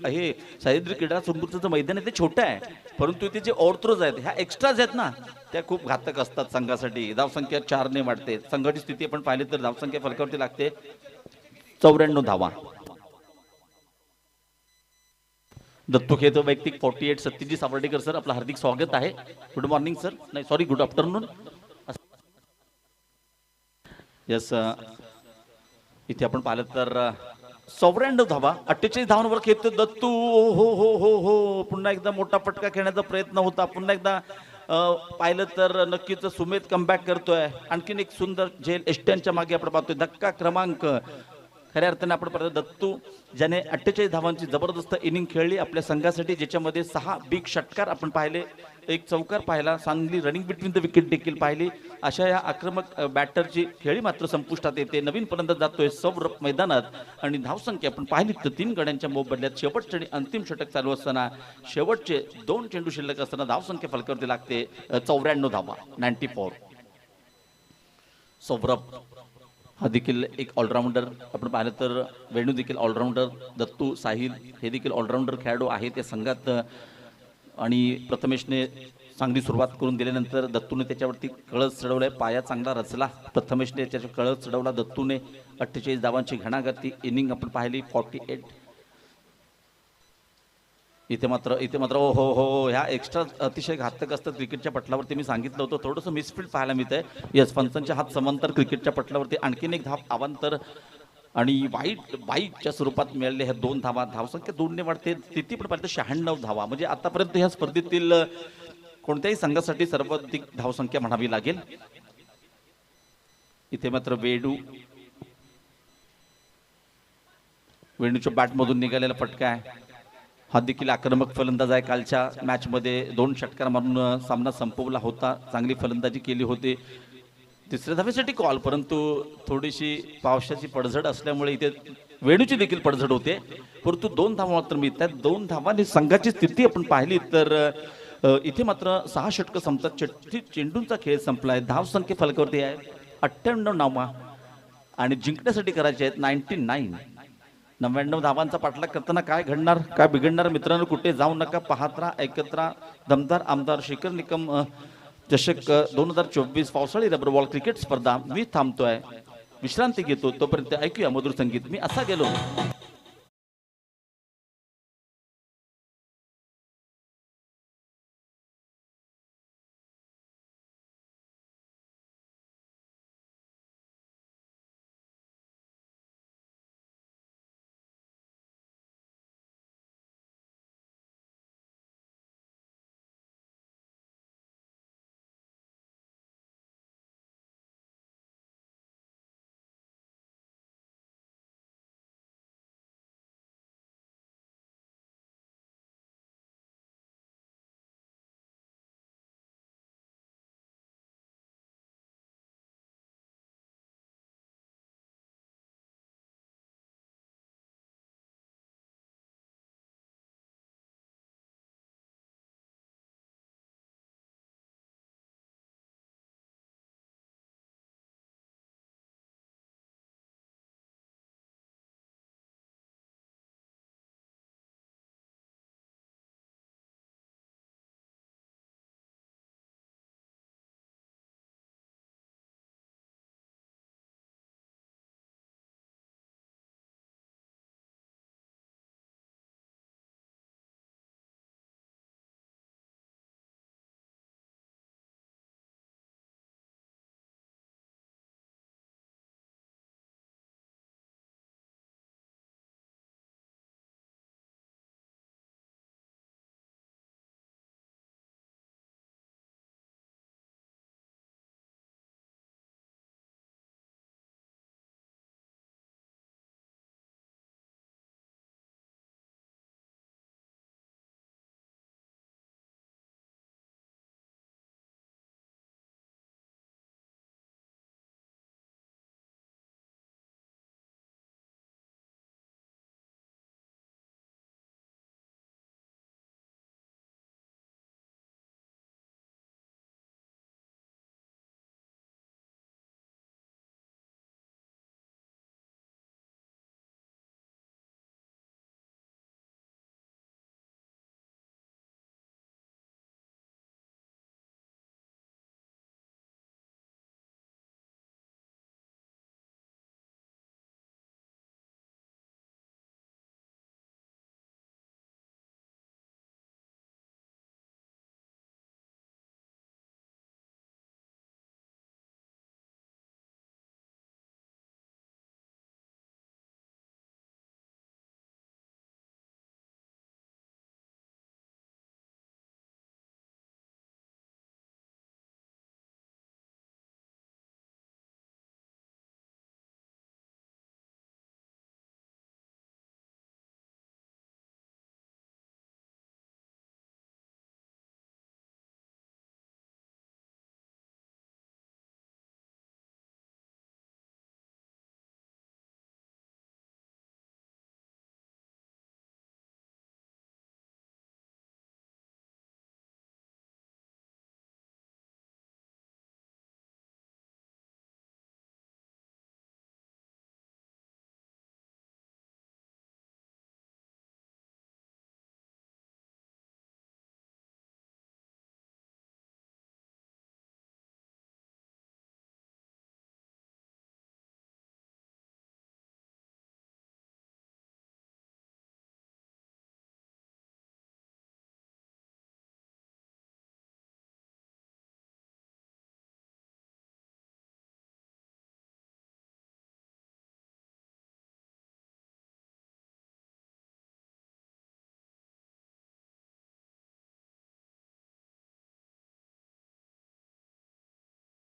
हे सह्याद्री क्रीडा संकुलाचं मैदान आहे ते छोटं आहे, परंतु इथे जे ओव्हरथ्रोज आहेत ह्या एक्स्ट्राज आहेत ना त्या खूप घातक असतात संघासाठी. धावसंख्या 4 ने वाढते. संघाची स्थिती आपण पाहिली तर धावसंख्या फलकावरती लागते 94 धावा. दत्तू खेळतो वैयक्तिक 48. सत्यजित सावर्डेकर सर आपलं हार्दिक स्वागत आहे. गुड मॉर्निंग सर, नाही सॉरी गुड आफ्टरनून. यस इथे आपण पाहिलं तर 94 धावा. 48 धावांवर खेळतो दत्तू. हो हो हो हो पुन्हा एकदा मोठा फटका खेळण्याचा प्रयत्न होता. पुन्हा एकदा पाहिलं तर नक्कीच सुमित कमबॅक करतोय. आणखीन एक सुंदर झेल एस्टनच्या मागे आपण पाहतोय. धक्का क्रमांक खऱ्या अर्थाने आपण पाहतो दत्तू ज्याने 48 धावांची जबरदस्त इनिंग खेळली आपल्या संघासाठी, ज्याच्यामध्ये 6 बिग षटकार आपण पाहिले, एक चौकार पाहिला, चांगली रनिंग बिटवीन द विकेट देखील पाहिली. अशा या आक्रमक बॅटरची खेळी मात्र संपुष्टात येते. नवीन फलंदाज जातोय सौरभ मैदानात आणि धावसंख्या आपण पाहिली तर 3 गड्यांच्या मोबदल्यात शेवटचे आणि अंतिम षटक चालू असताना शेवटचे 2 चेंडू शिल्लक असताना धावसंख्या फलकावरती लागते 94 धावा. 94. सौरभ हा देखील एक ऑलराऊंडर आपण पाहिलं तर वेणू देखील ऑलराऊंडर, दत्तू साहिल हे देखील ऑलराऊंडर खेळाडू आहेत त्या संघात. आणि प्रथमेशने चांगली सुरुवात करून दिल्यानंतर दत्तूने त्याच्यावरती कळस चढवलाय. पाया चांगला रचला प्रथमेशने, त्याच्या कळस चढवला दत्तूने. 48 धावांची घणागती इनिंग आपण पाहिली 48. इथे मात्र हो हो हो ह्या एक्स्ट्रा अतिशय घातक असतात क्रिकेटच्या पटलावरती. मी सांगितलं होतं थोडंसं मिसफील्ड पाहायला मिळतंय. यस पंचांच्या हात समांतर क्रिकेटच्या पटलावरती आणखीन एक धाव अवांतर आणि वाईटच्या स्वरूपात मिळाले ह्या 2 धावा. धावसंख्या 2 ने वाढते. स्थिती पण पाहिजे 96 धावा, म्हणजे आतापर्यंत ह्या स्पर्धेतील कोणत्याही संघासाठी सर्वाधिक धावसंख्या म्हणावी लागेल. इथे मात्र वेणूच्या बॅटमधून निघालेला फटका आहे. हा देखील आक्रमक फलंदाज आहे. कालच्या मॅचमध्ये 2 षटकार मारून सामना संपवला होता. चांगली फलंदाजी केली होती. तिसऱ्या धावेसाठी कॉल, परंतु थोडीशी पावसाची पडझड असल्यामुळे इथे वेणूची देखील पडझड होते, परंतु 2 धावा मात्र मिळतात. 2 धावांनी संघाची स्थिती आपण पाहिली तर इथे मात्र 6 षटकं संपतात. 36 चेंडूंचा खेळ संपलाय. धावसंख्या फलकावरती आहे 98 धावा आणि जिंकण्यासाठी करायचे आहेत 99 धावांचा पाठलाग करताना काय घडणार काय बिघडणार मित्रांनो, कुठे जाऊ नका, पाहत राहा, ऐकत राहा. दमदार आमदार शेखर निकम चषक 2024 पावसाळी रबर बॉल क्रिकेट स्पर्धा. मी थांबतोय, विश्रांती घेतो, तोपर्यंत ऐकूया मधुर संगीत. मी असा गेलो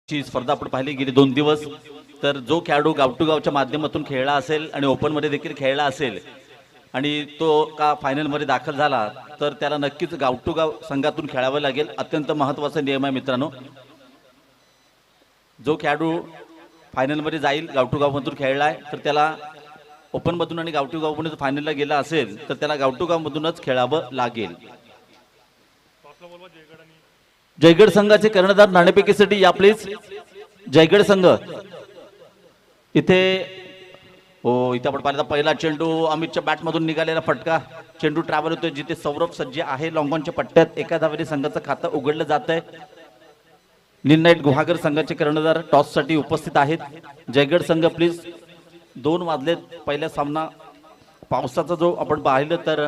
ची स्पर्धा आपण पाहिली गेली 2 दिवस. तर जो खेळाडू गाव टू गावच्या माध्यमातून खेळला असेल आणि ओपन मध्ये देखील खेळला असेल आणि तो का फायनल मध्ये दाखल झाला तर त्याला नक्कीच गाव टू गाव संघातून खेळावं लागेल. अत्यंत महत्त्वाचा नियम आहे मित्रांनो. जो खेळाडू फायनल मध्ये जाईल गाव टू गाव मधून खेळलाय तर त्याला ओपन मधून आणि गाव टू गाव मधून फायनलला गेला असेल तर त्याला गाव टू गाव मधूनच खेळावं लागेल. जयगड संघाचे कर्णधार नाणेफेकीसाठी या प्लीज. जयगड संघ इथे इथे आपण पाहिलं पहिला चेंडू अमितच्या बॅट मधून निघालेला फटका. चेंडू ट्रॅव्हल होतोय जिथे सौरभ सज्जे आहे लॉंगॉनच्या पट्ट्यात. एका धावेने संघाचं खातं उघडलं जात आहे. नीलनाईट गुहागर संघाचे कर्णधार टॉस साठी उपस्थित आहेत. जयगड संघ प्लीज. 2 वाजलेत. पहिला सामना पावसाचा जो आपण पाहिलं तर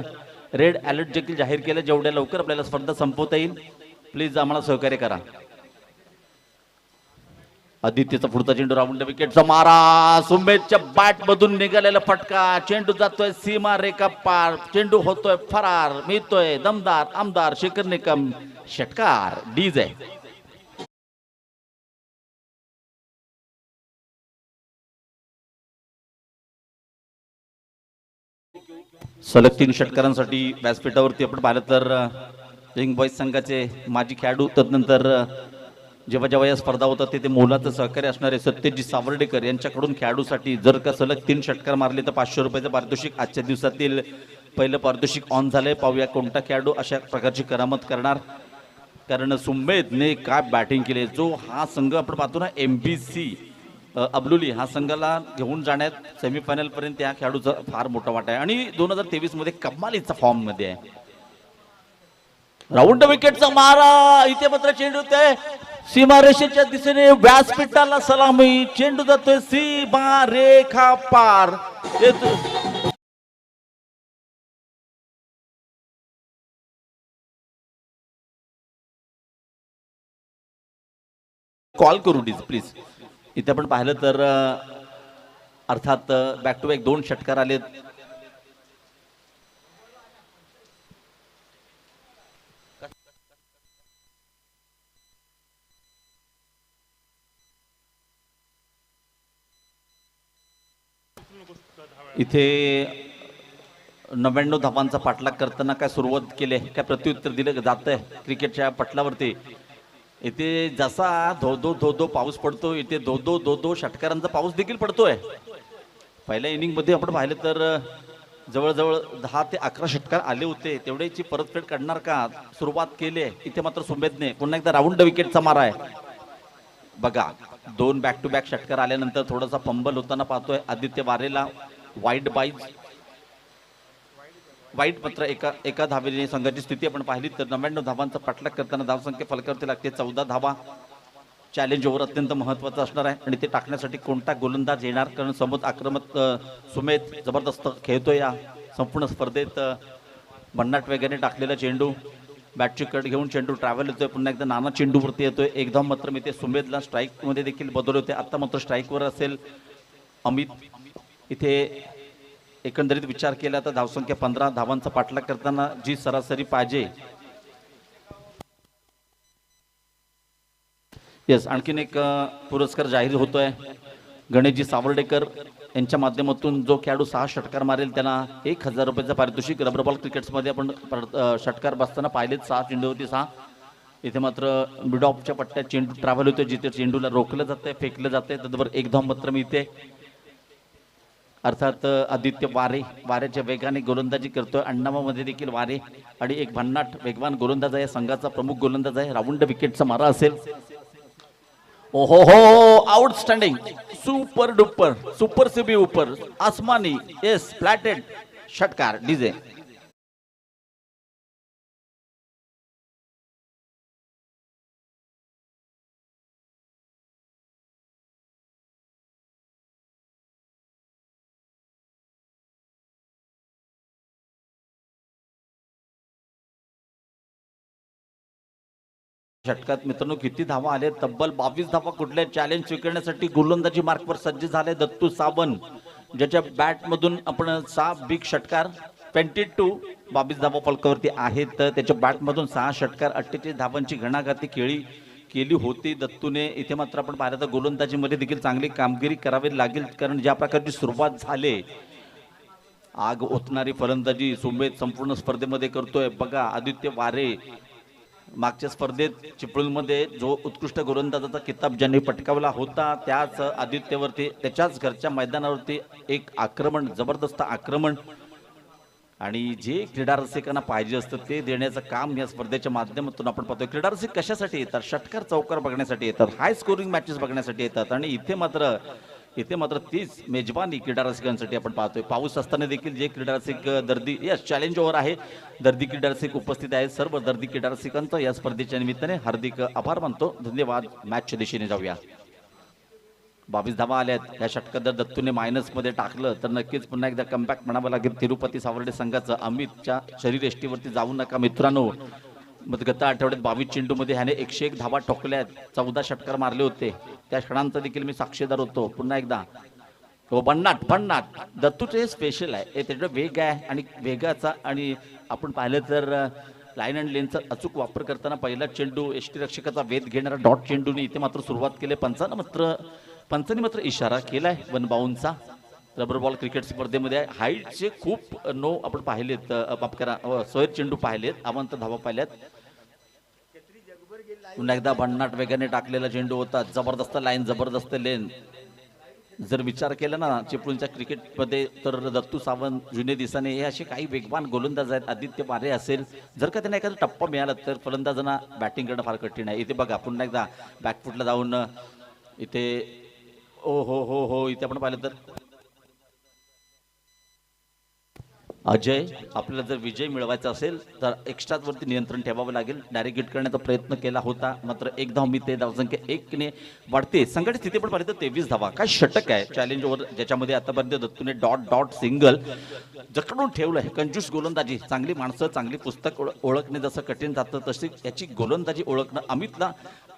रेड अलर्ट देखील जाहीर केलं. जेवढ्या लवकर आपल्याला स्पर्धा संपवता येईल प्लीज आम्हाला सहकार्य करा. आदित्यचा पुढचा चेंडू राऊंड विकेटचा मारा. सुमेधच्या बॅट मधून निघालेला फटका. चेंडू जातोय सीमा रेखा पार. चेंडू होतोय फरार. मिळतोय दमदार आमदार शेखर निकम. षटकार डीजे. सलग 3 षटकारांसाठी व्यासपीठावरती आपण पाहिलं तर यंग बॉईज संघाचे माजी खेळाडू तदनंतर जेव्हा जेव्हा या स्पर्धा होतात तिथे मोलाचं सहकार्य असणारे सत्यजित सावर्डेकर यांच्याकडून खेळाडूसाठी जर का सलग 3 षटकार मारले तर 500 रुपयाचं पारितोषिक आजच्या दिवसातील पहिलं पारितोषिक ऑन झालंय. पाहूया कोणता खेळाडू अशा प्रकारची करामत करणार. कारण सुमेधने काय बॅटिंग केली. जो हा संघ आपण पाहतो ना MBC अबलुली हा संघाला घेऊन जाण्यात सेमीफायनल पर्यंत या खेळाडूचा फार मोठा वाटा आहे आणि 2023 मध्ये कमालीचा फॉर्म मध्ये आहे. राऊंड विकेटचा मारा. इथे मात्र चेंडू ते सीमा रेषेच्या दिशेने व्यासपीठाला सलामी. चेंडू जातोय सीमा रेखा पार. कॉल करू प्लीज. इथे आपण पाहिलं तर अर्थात बॅक टू बॅक 2 षटकार आलेत. इथे 99 धावांचा पाठलाग करताना काय सुरुवात केली काय प्रत्युत्तर दिलं जात आहे क्रिकेटच्या पटलावरती. इथे जसा धो पाऊस पडतो इथे धो षटकारांचा पाऊस देखील पडतोय. पहिल्या इनिंग मध्ये आपण पाहिलं तर जवळजवळ 10 ते 11 षटकार आले होते. तेवढ्याची परतफेड करणार का सुरुवात केली. इथे मात्र सुमेधने पुन्हा एकदा राऊंड विकेटचा मारा आहे. बघा 2 बॅक टू बॅक षटकार आल्यानंतर थोडासा फंबल होताना पाहतोय. आदित्य वारेला वाईट मात्र एका धावेने संघाची स्थिती आपण पाहिली तर 99 धावांचा पाठलाग करताना धावसंख्या फलकावरती लागते 14 धावा. चॅलेंज ओव्हर अत्यंत महत्त्वाचं असणार आहे आणि ते टाकण्यासाठी कोणता गोलंदाज येणार. कारण समोर आक्रमक सुमेध जबरदस्त खेळतोय या संपूर्ण स्पर्धेत. भन्नाट वेगाने टाकलेला चेंडू बॅटची कट घेऊन चेंडू ट्रॅव्हल होतोय. पुन्हा एकदा नाना चेंडूवरती येतोय. एक धाव मात्र मी ते सुमेधला स्ट्राईक मध्ये देखील बदल होते. आता मात्र स्ट्राईकवर असेल अमित. इथे एकंदरीत विचार केला तर धावसंख्या 15 धावांचा पाठलाग करताना जी सरासरी पाहिजे. येस आणखीन एक पुरस्कार जाहीर होतोय. गणेशजी सावर्डेकर यांच्या माध्यमातून जो खेळाडू 6 षटकार मारेल त्यांना 1000 रुपयाचं पारितोषिक. रबर बॉल क्रिकेट्समध्ये आपण षटकार बसताना पाहिलेत 6 चेंडूवरती 6. इथे मात्र मिड ऑफच्या पट्ट्यात चेंडू ट्रॅव्हल होतोय जिथे चेंडूला रोखलं जातंय फेकलं जातंय. त्याचबरोबर एक धाव मात्र मी इथे अर्थात आदित्य वाऱ्याच्या वेगाने गोलंदाजी करतोय. अण्णावामध्ये देखील वारे आणि एक भन्नाट वेगवान गोलंदाज आहे. संघाचा प्रमुख गोलंदाज आहे. राऊंड विकेटचा मारा असेल. ओहो हो आउटस्टँडिंग सुपर डुपर सुपर से भी ऊपर आसमानी येस फ्लॅटेड षटकार डीजे. षटकात मित्रांनो किती धावा आले. तब्बल 22 धावा कुठल्या चॅलेंज स्वीकारण्यासाठी गोलंदाजी मार्कवर सज्ज झाले दत्तू सावंत. ज्याच्या बॅट मधून आपण 6 बिग षटकार 22 धावा फलकावरती आहेत. तर त्याच्या बॅट मधून 6 षटकार 48 धावांची घणाघाती खेळी केली होती दत्तूने. इथे मात्र आपण पाहिलं तर गोलंदाजीमध्ये देखील चांगली कामगिरी करावी लागेल, कारण ज्या प्रकारची सुरुवात झाली, आग ओतणारी फलंदाजी सुमेध संपूर्ण स्पर्धेमध्ये करतोय. बघा आदित्य वारे मागच्या स्पर्धेत चिपळूणमध्ये जो उत्कृष्ट गोलंदाजाचा किताब ज्यांनी पटकावला होता, त्याच आदित्यवरती त्याच्याच घरच्या मैदानावरती एक आक्रमण, जबरदस्त आक्रमण, आणि जे क्रीडा रसिकांना पाहिजे असतं ते देण्याचं काम या स्पर्धेच्या माध्यमातून आपण पाहतोय. क्रीडा रसिक कशासाठी येतात? षटकार चौकार बघण्यासाठी येतात, हाय स्कोरिंग मॅचेस बघण्यासाठी येतात, आणि इथे मात्र तीच मेजबानी क्रीडा रसिकांसाठी आपण पाहतोय. पाऊस असताना देखील जे क्रीडा रसिक दर्दी, यस चॅलेंज ओव्हर आहे, दर्दी क्रीडा रसिक उपस्थित आहेत. सर्व दर्दी क्रीडा रसिकांचं या स्पर्धेच्या निमित्ताने हार्दिक आभार मानतो, धन्यवाद. मॅचच्या दिशेने जाऊया. 22 धावा आल्यात. या षटकात जर दत्तूने मायनसमध्ये टाकलं तर नक्कीच पुन्हा एकदा कमबॅक म्हणावं लागेल तिरुपती सावर्डे संघाचं. अमितच्या शरीरयष्टीवरती जाऊ नका मित्रांनो. गत आठवड्यात 22 चेंडूमध्ये ह्याने 101 धावा ठोकल्यात, 14 षटकार मारले होते. त्या क्षणांचा देखील मी साक्षीदार होतो. पुन्हा एकदा हो, भन्नाट दत्तूचे स्पेशल आहे, हे त्याचा वेग आहे, आणि वेगाचा, आणि आपण पाहिलं तर लाईन अँड लेनचा अचूक वापर करताना पहिला चेंडू यष्टीरक्षकाचा वेध घेणारा डॉट चेंडूने इथे मात्र सुरुवात केली. पंचांनी मात्र इशारा केलाय वन बाउंडचा. रबर बॉल क्रिकेट स्पर्धेमध्ये हाईटचे खूप आपण पाहिलेत, माफ करा, सोयर चेंडू पाहिलेत, अवंत धावा पाहिल्यात. पुन्हा एकदा भन्नाट वेगाने टाकलेला चेंडू होता. जबरदस्त लाईन, जबरदस्त लेन. जर विचार केला ना चिपळूणच्या क्रिकेटमध्ये, तर दत्तू सावंत, जुने दिसाने हे असे काही वेगवान गोलंदाज आहेत. आदित्य वारे असेल, जर का त्यांना एखादा टप्पा मिळाला तर फलंदाजांना बॅटिंग करणं फार कठीण आहे. इथे बघा पुन्हा एकदा बॅकफुटला जाऊन इथे हो इथे आपण पाहिलं तर अजय, आपल्याला जर विजय मिळवायचा असेल तर एक्स्ट्राच वरती नियंत्रण ठेवावं लागेल. डायरेक्ट हिट करण्याचा प्रयत्न केला होता, मात्र एक धाव मी ते धावसंख्या 1 ने वाढते. संघटित स्थिती पण पाहिलं तर 23 धावा. काय षटक आहे चॅलेंज ओव्हर, ज्याच्यामध्ये आतापर्यंत दत्तूने डॉट सिंगल जकडून ठेवलं आहे. कंजूस गोलंदाजी, चांगली माणसं, चांगली पुस्तक ओळखणे जसं कठीण जातं, तशी याची गोलंदाजी ओळखणं अमितला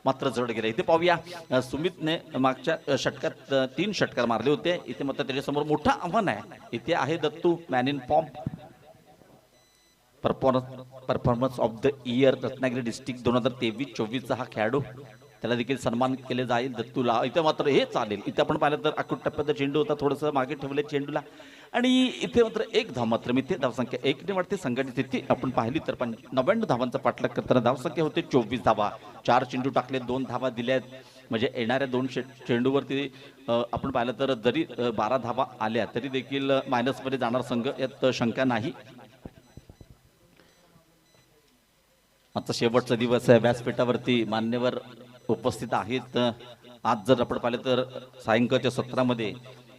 मात्र जड गेलं. इथे पाहूया सुमितने मागच्या षटकात 3 षटकार मारले होते. इथे मात्र त्याच्यासमोर मोठं आव्हान आहे. इथे आहे Dattu man in form, performance of the year Ratnagiri district 2023-24 हा खेळाडू, त्याला देखील सन्मान केले जाईल दत्तूला. इथे मात्र हे चालेल. इथे आपण पाहिलं तर अकूट टप्प्याचा चेंडू होता, थोडंसं मागे ठेवले चेंडूला, आणि इथे मात्र 1 धाव मात्र मी ते धावसंख्या 1 ने वाढते. संघटित स्थिती आपण पाहिली तर 99 धावांचा पाठलाग करताना धावसंख्या होते 24 धावा. 4 चेंडू टाकले, 2 धावा दिल्यात, म्हणजे येणाऱ्या 2 चेंडूवरती आपण पाहिलं तर जरी 12 धावा आल्या तरी देखील मायनसमध्ये जाणार संघ, यात शंका नाही. आता शेवटचा दिवस आहे, व्यासपीठावरती मान्यवर उपस्थित आहेत. आज जर आपण पाहिलं तर सायंकाळच्या सत्रामध्ये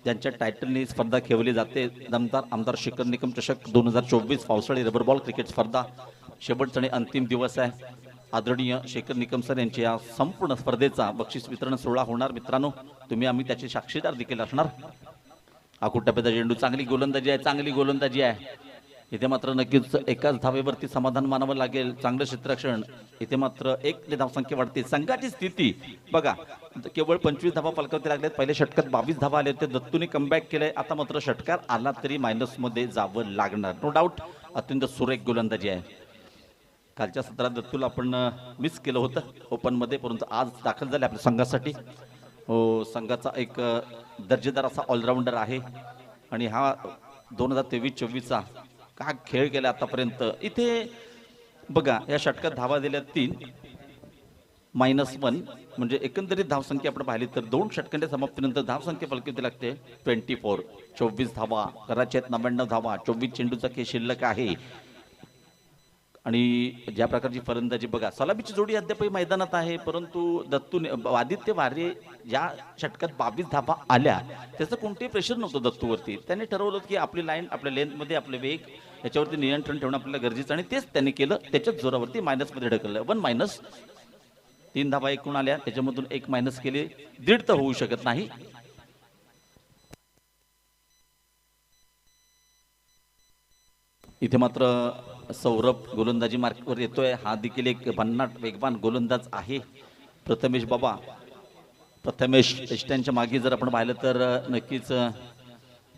ज्यांच्या टायटलनी स्पर्धा खेळवली जाते, दमदार आमदार शेखर निकम चषक 2024 पावसाळी रबर बॉल क्रिकेट स्पर्धा शेवटचा आणि अंतिम दिवस आहे. आदरणीय शेखर निकम सर यांच्या या संपूर्ण स्पर्धेचा बक्षीस वितरण सोहळा होणार. मित्रांनो, आम्ही त्याचे साक्षीदार देखील असणार. अकूट टप्प्याचा चेंडू, चांगली गोलंदाजी आहे. इथे मात्र नक्कीच एकाच धावेवरती समाधान मानावं लागेल. चांगलं क्षेत्ररक्षण. इथे मात्र 1 ने धावसंख्या वाढते. संघाची स्थिती बघा, केवळ 25 धावा फलकावती लागल्यात. पहिल्या षटकात 22 धावा आले होते, दत्तूने कमबॅक केलंय. आता मात्र षटकार आला तरी मायनसमध्ये जावं लागणार, नो डाऊट. अत्यंत सुरेख गोलंदाजी आहे. कालच्या सत्रात दत्तूला आपण मिस केलं होतं ओपनमध्ये, परंतु आज दाखल झाले आपल्या संघासाठी. संघाचा एक दर्जेदार असा ऑलराऊंडर आहे, आणि हा 2023-24चा का खेळ केला आतापर्यंत. इथे बघा या षटकात धावा दिल्या 3, -1, म्हणजे एकंदरीत धावसंख्या आपण पाहिली तर 2 षटकांच्या समाप्तीनंतर धावसंख्या फलकावती लागते 24. 24 धावा करायच्या आहेत, 99 धावा, 24 चेंडूचा खेळ शिल्लक आहे. आणि ज्या प्रकारची फलंदाजी बघा, सलामीची जोडी अद्यापही मैदानात आहे, परंतु दत्तूने, आदित्य वारे ज्या षटकात 22 धावा आल्या त्याचं कोणतेही प्रेशर नव्हतं दत्तूवरती. त्याने ठरवलं की आपली लाईन, आपल्या लेंथमध्ये आपले वेग याच्यावरती नियंत्रण ठेवणं आपल्याला गरजेचं, आणि तेच त्यांनी केलं. त्याच्याच जोरावरती मायनसमध्ये ढकललं. 1 मायनस, 3 धावा एकूण आल्या, त्याच्यामधून 1 मायनस केले. 1.5 तर होऊ शकत नाही. इथे मात्र सौरभ गोलंदाजी मार्कवर येतोय. हा देखील एक भन्नाट वेगवान गोलंदाज आहे. प्रथमेश एस्ट्यांच्या मागे जर आपण पाहिलं तर नक्कीच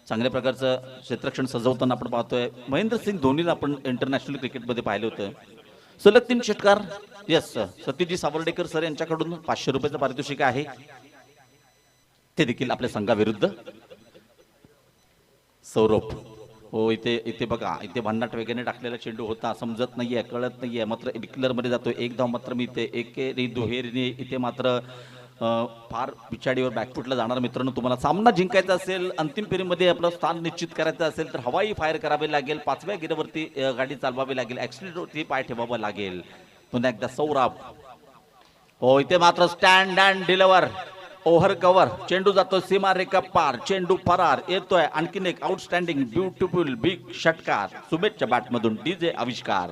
चांगल्या प्रकारचं क्षेत्ररक्षण सजवताना आपण पाहतोय. महेंद्रसिंग धोनीला आपण इंटरनॅशनल क्रिकेटमध्ये पाहिलं होतं. सलग 3 षटकार. यस सतीजी सावर्डेकर सर यांच्याकडून 500 रुपयाचं पारितोषिक आहे, ते देखील आपल्या संघाविरुद्ध. सौरभ हो इथे इथे बघा, इथे भन्नाट वेगाने टाकलेला चेंडू होता, समजत नाहीये, कळत नाहीये, मात्र डिक्लेअर मध्ये जातो. एक धाव मात्र मी इथे एकेरी दुहेरीने इथे मात्र फार पिछाडीवर बॅकफुटला जाणार. मित्रांनो तुम्हाला सामना जिंकायचा असेल, अंतिम फेरीमध्ये आपलं स्थान निश्चित करायचं असेल तर हवाई फायर करावे लागेल, 5व्या गिरवरती गाडी चालवावी लागेल, ॲक्सिलेटरवरती पाय ठेवावं लागेल. पुन्हा एकदा सौरभ हो इथे मात्र stand and deliver, over cover, चेंडू जातो सीमा रेखा पार, चेंडू फरार. येतोय आणखीन एक आउटस्टँडिंग ब्युटिफुल बिग षटकार सुमेधच्या बॅटमधून डीजे आविष्कार.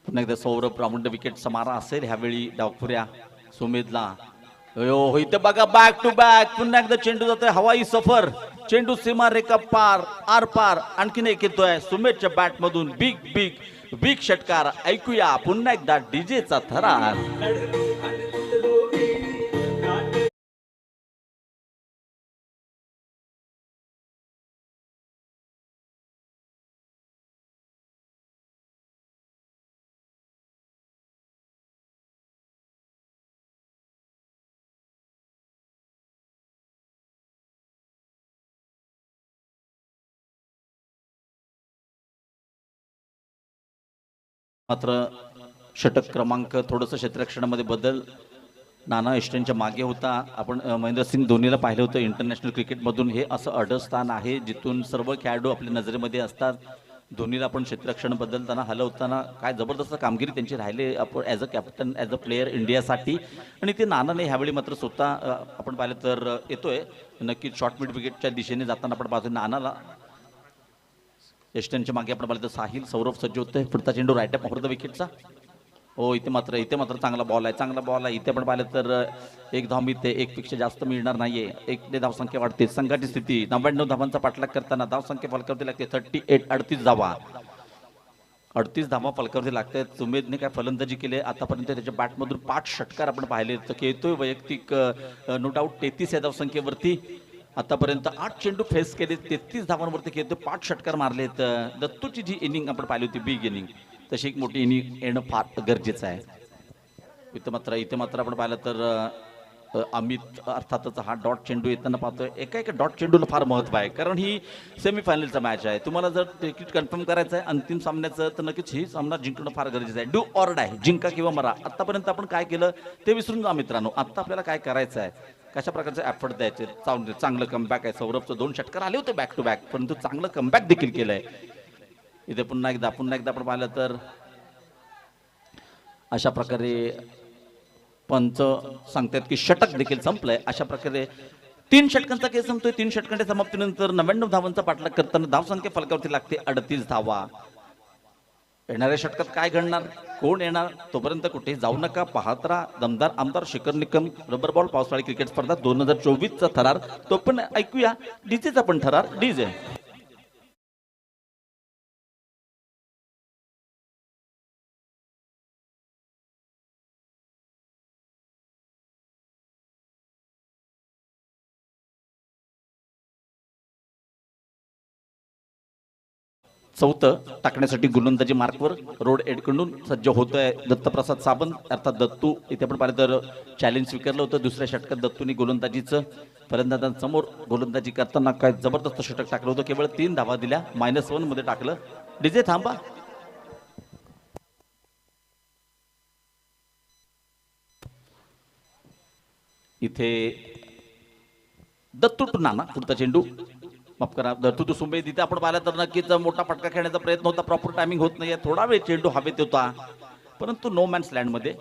पुन्हा एकदा सौरभ रामुंड विकेटचा मारा असेल ह्यावेळी डावखुऱ्या सुमेधला. हो इथे बघा बॅक टू बॅक, पुन्हा एकदा चेंडू जातोय हवाई सफर, चेंडू सीमा रेखा पार आर पार, आणखीन एक येतोय सुमेधच्या बॅट मधून बिग बिग बिग षटकार. ऐकूया पुन्हा एकदा डीजेचा थरार. मात्र षटक क्रमांक थोडंसं क्षेत्ररक्षणामध्ये बदल, नाना एस्टेनच्या मागे होता. आपण महेंद्रसिंग धोनीला पाहिलं होतं इंटरनॅशनल क्रिकेटमधून. हे असं अडस्थान आहे जिथून सर्व खेळाडू आपल्या नजरेमध्ये असतात. धोनीला आपण क्षेत्ररक्षण बदलताना हलवताना काय जबरदस्त कामगिरी त्यांची राहिली आपण as a captain as a player इंडियासाठी. आणि ते नानाने ह्यावेळी मात्र स्वतः आपण पाहिलं तर येतोय नक्कीच शॉर्ट मिड विकेटच्या दिशेने जाताना आपण पाहतो नानाला. एस्टनच्या मागे आपण पाहिलं तर साहिल सौरभ सज्ज होते. पुढचा चेंडू राईट ऑफ द विकेटचा. हो इथे मात्र चांगला बॉल आहे, चांगला बॉल आहे. इथे आपण पाहिलं तर एक धाव मिळते, एक पेक्षा जास्त मिळणार नाहीये. एक धावसंख्या वाढते. संघाची स्थिती 99 धावांचा पाठलाग करताना धावसंख्या फलकावरती लागते 38, 38 धावा. 38 धावा फलकावरती लागतात. सुमेधने काय फलंदाजी केली आतापर्यंत, त्याच्या बॅटमधून 5 षटकार आपण पाहिले. तर खेळतोय वैयक्तिक नो डाऊट 33 या धावसंख्येवरती. आतापर्यंत 8 चेंडू फेस केले, 33 धावांवरती खेळतो, 5 षटकार मारलेत. दत्तूची जी इनिंग आपण पाहिली होती बिग इनिंग, तशी एक मोठी इनिंग येणं फार गरजेचं आहे. इथे मात्र आपण पाहिलं तर अमित अर्थातच हा डॉट चेंडू येताना पाहतोय. एका डॉट चेंडूला फार महत्व आहे, कारण ही सेमीफायनलचा मॅच आहे. तुम्हाला जर तिकीट कन्फर्म करायचं आहे अंतिम सामन्याचं तर नक्कीच ही सामना जिंकणं फार गरजेचं आहे. डू ऑर डाय, जिंका किंवा मरा. आतापर्यंत आपण काय केलं ते विसरून जा मित्रांनो. आता आपल्याला काय करायचं आहे, कशा प्रकारचे एफर्ट द्यायचे. चांगलं कमबॅक आहे. सौरभचं 2 षटकार आले होते बॅक टू बॅक, परंतु चांगलं कमबॅक देखील केलंय. इथे पुन्हा एकदा आपण पाहिलं तर अशा प्रकारे पंच सांगतात की षटक देखील संपलंय. अशा प्रकारे 3 षटकांचा खेळ संपतोय. 3 षटकांच्या समाप्तीनंतर 99 धावांचा पाठलाग करताना धावसंख्या फलकावरती लागते 38 धावा. येणाऱ्या षटकात काय घडणार, कोण येणार, तोपर्यंत कुठे जाऊ नका, पाहत राहा दमदार आमदार शिखर निकम रबर बॉल पावसाळी क्रिकेट स्पर्धा 2024चा थरार. तो पण ऐकूया डीजेचा पण थरार. डीजे चौथं टाकण्यासाठी गोलंदाजी मार्कवर रोड एडकडून सज्ज होतोय दत्तप्रसाद सावंत अर्थात दत्तू. इथे आपण पाहिलं तर चॅलेंज स्वीकारलं होतं. दुसऱ्या षटकात दत्तूने गोलंदाजीचं फलंदाजांसमोर गोलंदाजी करताना काय जबरदस्त षटक टाकलं होतं. केवळ 3 धावा दिल्या, -1 मध्ये टाकलं. डीजे थांबा. इथे दत्तू टू नाना, पुढचा चेंडू माफ करा दत्तू टू सुंबे. तिथे आपण पाहिलं तर नक्कीच मोठा फटका खेळण्याचा प्रयत्न होता. प्रॉपर टायमिंग होत नाहीये. थोडा वेळ चेंडू हवेत होता, परंतु नो मॅन्स लँडमध्ये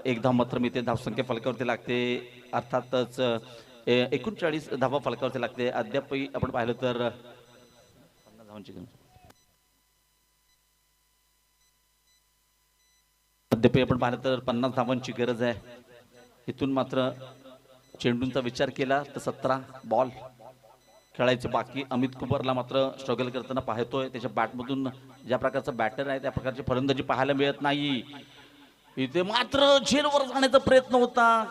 एक धाव मात्र मिळते. धावसंख्या फलकावरती लागते अर्थातच 39 धावा फलकावरती लागते. अद्यापही आपण पाहिलं तर 50 धावांची अद्यापही आपण पाहिलं तर 50 धावांची गरज आहे. इथून मात्र चेंडूंचा विचार केला तर 17 बॉल खेळायचे बाकी अमित कुपरला मात्र स्ट्रगल करताना पाहतोय. त्याच्या बॅटमधून ज्या प्रकारचं बॅटर आहे त्या प्रकारची फलंदाजी पाहायला मिळत नाही. इथे मात्र झेलवर जाण्याचा प्रयत्न होता.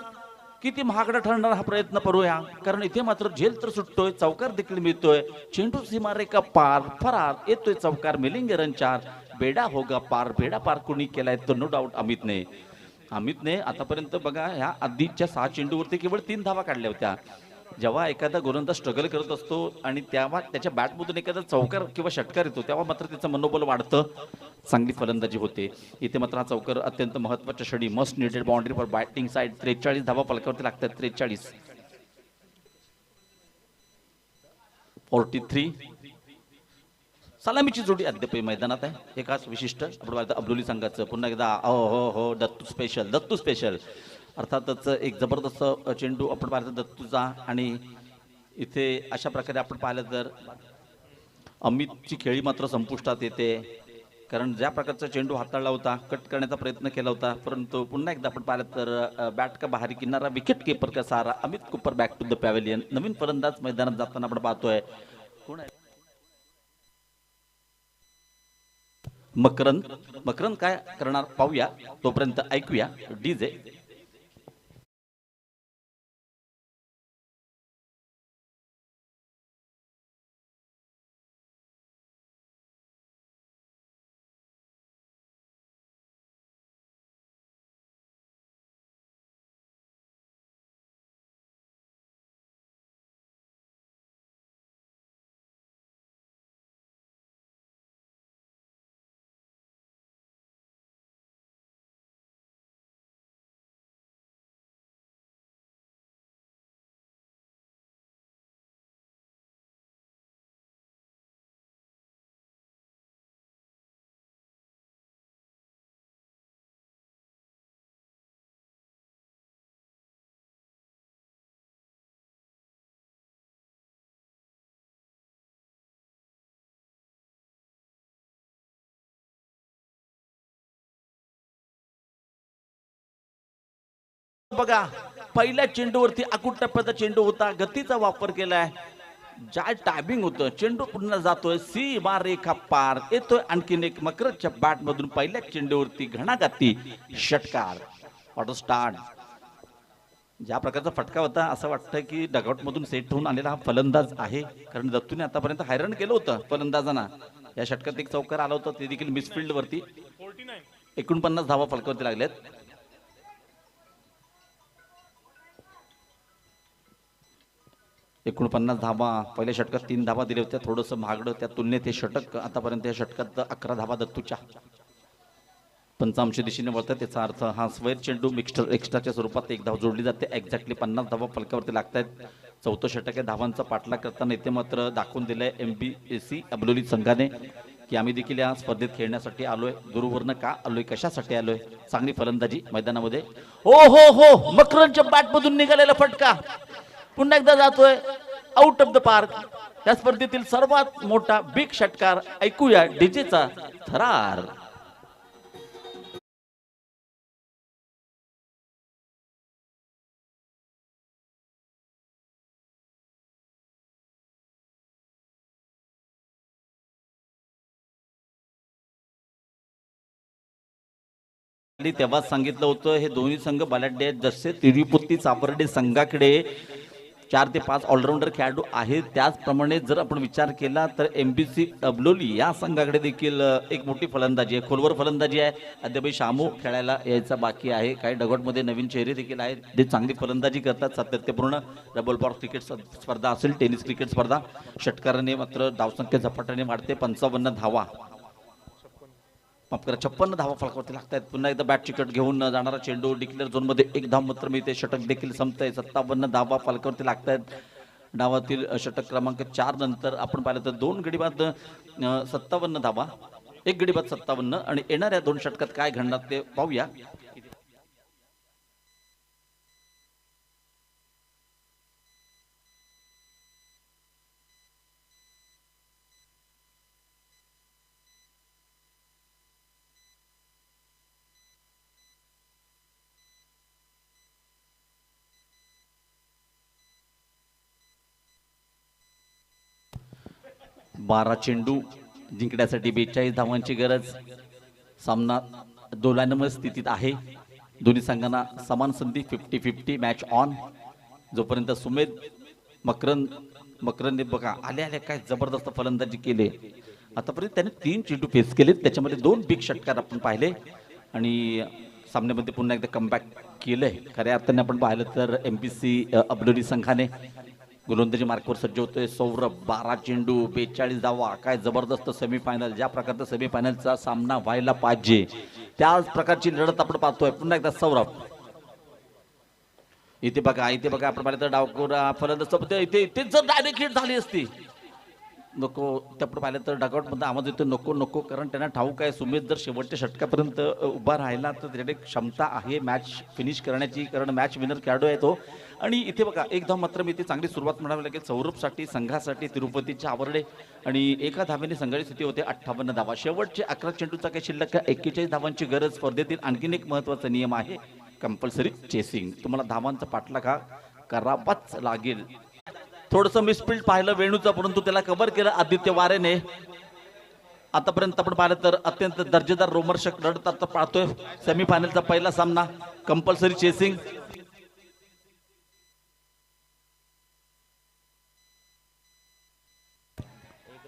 किती महागडा ठरणार हा प्रयत्न करूया, कारण इथे मात्र झेल तर सुटतोय, चौकार देखील मिळतोय. चेंडू सीमारेखा पार, फरार येतोय चौकार, मिलिंग रन 4. बेडा होगा पार, बेडा पार कोणी केलाय तर नो डाऊट अमितने आतापर्यंत बघा ह्या आधीच्या 6 चेंडूवरती केवळ 3 धावा काढल्या होत्या. जेव्हा एखादा गोलंदाज स्ट्रगल करत असतो आणि तेव्हा त्याच्या बॅटमधून एखादा चौकार किंवा षटकार येतो तेव्हा मात्र त्याचं मनोबल वाढतं, चांगली फलंदाजी होते. इथे मात्र हा चौकार अत्यंत महत्वाच्या क्षणी, must needed boundary for batting side. 43 धावा फलकावरती लागतात. 43 43. सलामीची जोडी अद्याप मैदानात आहे. एकाच विशिष्ट आपण अब्दुली संघाचं पुन्हा एकदा हो दत्तू स्पेशल अर्थातच एक जबरदस्त चेंडू आपण पाहिलं दत्तूचा. आणि इथे अशा प्रकारे आपण पाहिलं तर अमितची खेळी मात्र संपुष्टात येते, कारण ज्या प्रकारचा चेंडू हाताळला होता, कट करण्याचा प्रयत्न केला होता, परंतु पुन्हा एकदा आपण पाहिलं तर बॅट का बाहेर किनारा, विकेट कीपर का सहारा, Amit Kuper back to the pavilion. नवीन फलंदाज मैदानात जाताना आपण पाहतोय. कोण आहे मकरंद काय करणार पाहूया, तोपर्यंत ऐकूया डीजे. बघा पहिल्या चेंडूवरती अकुट टप्प्याचा चेंडू होता, गतीचा वापर केलाय, ज्या टायमिंग होतं, चेंडू पुन्हा जातोय सीमा रेखा पार, येतोय आणखीन एक मकरच्या बॅट मधून पहिल्या चेंडूवरती घणाघाती षटकार. Auto start. ज्या प्रकारचा फटका होता असं वाटतं की डगआउट मधून सेट होऊन आलेला हा फलंदाज आहे, कारण दत्तूने आतापर्यंत हैराण केलं होतं फलंदाजांना. या षटकात एक चौकार आला होता, ते देखील मिसफिल्ड वरती. 49 धावा फलकावरती लागल्यात. 49 धावा पहिल्या षटकात 3 धावा दिल्या होत्या, थोडंसं महागडं त्या तुलनेत हे षटक. आतापर्यंत या षटकात 11 धावा दत्तूच्या. पंचांश दिशेने वळतात, त्याचा अर्थ हा स्क्वेअर चेंडू मिक्स्टर एक्स्ट्राच्या स्वरूपात एक धाव जोडली जाते. एक्झॅक्टली 50 धावा फलकावरती लागतात. चौथं षटक आहे. धावांचा पाठलाग करताना इथे मात्र दाखवून दिलंय MBC अबलोली संघाने की आम्ही देखील या स्पर्धेत खेळण्यासाठी आलोय. दूरवरनं का आलोय, कशासाठी आलोय, चांगली फलंदाजी मैदानामध्ये. हो मकरनच्या बॅटमधून निघालेला फटका पुन्हा एकदा जातोय आउट ऑफ द पार्क. या स्पर्धेतील सर्वात मोठा बिग षटकार. ऐकूया डीजेचा थरार. तेव्हा सांगितलं होतं हे दोन्ही संघ बलाढ्य आहेत. जसे तिरुपती चापर्डे संघाकडे 4 ते 5 ऑलराऊंडर खेळाडू आहेत, त्याचप्रमाणे जर आपण विचार केला तर MBC अबलोली या संघाकडे देखील एक मोठी फलंदाजी आहे, खोलवर फलंदाजी आहे. अद्याप शामू खेळायला यायचा बाकी आहे. काही डगआउटमध्ये नवीन चेहरे देखील आहेत, जे चांगली फलंदाजी करतात. सातत्यपूर्ण डबल बॉल क्रिकेट स्पर्धा असेल, टेनिस क्रिकेट स्पर्धा. षटकाराने मात्र धावसंख्या झपाट्याने वाढते. 55 धावा, माफ करा 56 धावा फलकावरती लागतात. पुन्हा एकदा बॅट चिकट घेऊन जाणारा चेंडू डिक्लेअर झोन मध्ये एक धाव मात्र मिळते. षटक देखील संपतंय. 57 धावा फलकावरती लागतात. डावातील षटक क्रमांक 4 नंतर आपण पाहिलं तर 2 गडी बाद 57 धावा, 1 गडी बाद 57. आणि येणाऱ्या 2 षटकात काय घडणार ते पाहूया. 12 चेंडू जिंकण्यासाठी 42 धावांची गरज. सामना दोलायमान स्थितीत आहे. दोन्ही संघांना समान संधी 50-50 मॅच ऑन. जोपर्यंत सुमेध मकरंदने बघा आले आले काय जबरदस्त फलंदाजी केली. आतापर्यंत त्याने 3 चेंडू फेस केले, त्याच्यामध्ये 2 बिग षटकार आपण पाहिले आणि सामन्यामध्ये पुन्हा एकदा कमबॅक केलंय. खऱ्या अर्थाने आपण पाहिलं तर MPC अबलोली संघाने गोलंदाजी मार्कवर सज्ज होतोय. सौरभ 12 चेंडू 42 धावा. काय जबरदस्त सेमीफायनल, ज्या प्रकारचा सेमीफायनलचा सामना व्हायला पाहिजे त्याच प्रकारची लढत आपण पाहतोय. पुन्हा एकदा सौरभ इथे बघा आपण पाहिलं तर डावखोरा फलंदाज इथे जर डायरेक्ट हिट झाली असती नको, त्यापुढे पाहिलं तर डगआउट मध्ये आवाज येतो नको नको, कारण त्यांना ठाऊक आहे सुमेध जर शेवटच्या षटकापर्यंत उभा राहिला तर त्याच्याकडे क्षमता आहे मॅच फिनिश करण्याची, कारण मॅच विनर खेळाडू आहे तो. आणि इथे बघा एक धाव मात्र मी इथे चांगली सुरुवात म्हणावी लागेल सौरभसाठी, संघासाठी. तिरुपतीच्या आवरडे आणि एका धावेने संघाची स्थिती होते 58 धावा. शेवटचे 11 चेंडूचा काही शिल्लक 41 धावांची गरज. स्पर्धेतील आणखीन एक महत्त्वाचा नियम आहे कंपल्सरी चेसिंग. तुम्हाला धावांचा पाठलाग करावाच लागेल. थोडंसं मिसफिल्ड पाहिलं वेणूचं, परंतु त्याला कव्हर केलं आदित्य वारेने. आतापर्यंत आपण पाहिलं तर अत्यंत दर्जेदार रोमर्षक लढत आता पाहतोय. सेमीफायनलचा पहिला सामना कंपल्सरी चेसिंग.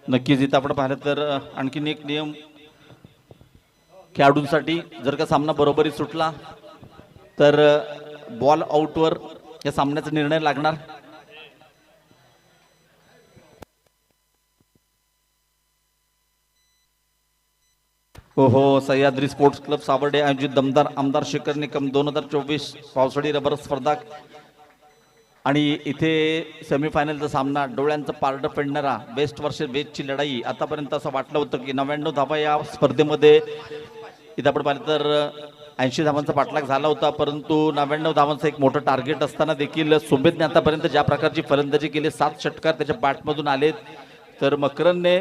नक्कीच इथं आपण पाहिलं तर आणखीन एक नियम खेळाडूंसाठी, जर का सामना बरोबरी सुटला तर बॉल आउटवर या सामन्याचा निर्णय लागणार. हो सह्याद्री स्पोर्ट्स क्लब सावर्डे आयोजित दमदार आमदार शेखर निकम 2024 पावसाळी रबर स्पर्धा आणि इथे सेमीफायनलचा सामना डोळ्यांचं पारडं फेडणारा बेस्ट वर्सेस बेस्टची लढाई. आतापर्यंत असं वाटलं होतं की 99 धावा या स्पर्धेमध्ये, इथं आपण पाहिलं तर 80 धावांचा पाठलाग झाला होता, परंतु 99 धावांचं एक मोठं टार्गेट असताना देखील सुमेधने आतापर्यंत ज्या प्रकारची फलंदाजी केली 7 षटकार त्याच्या बॅटमधून आलेत. तर मकरनने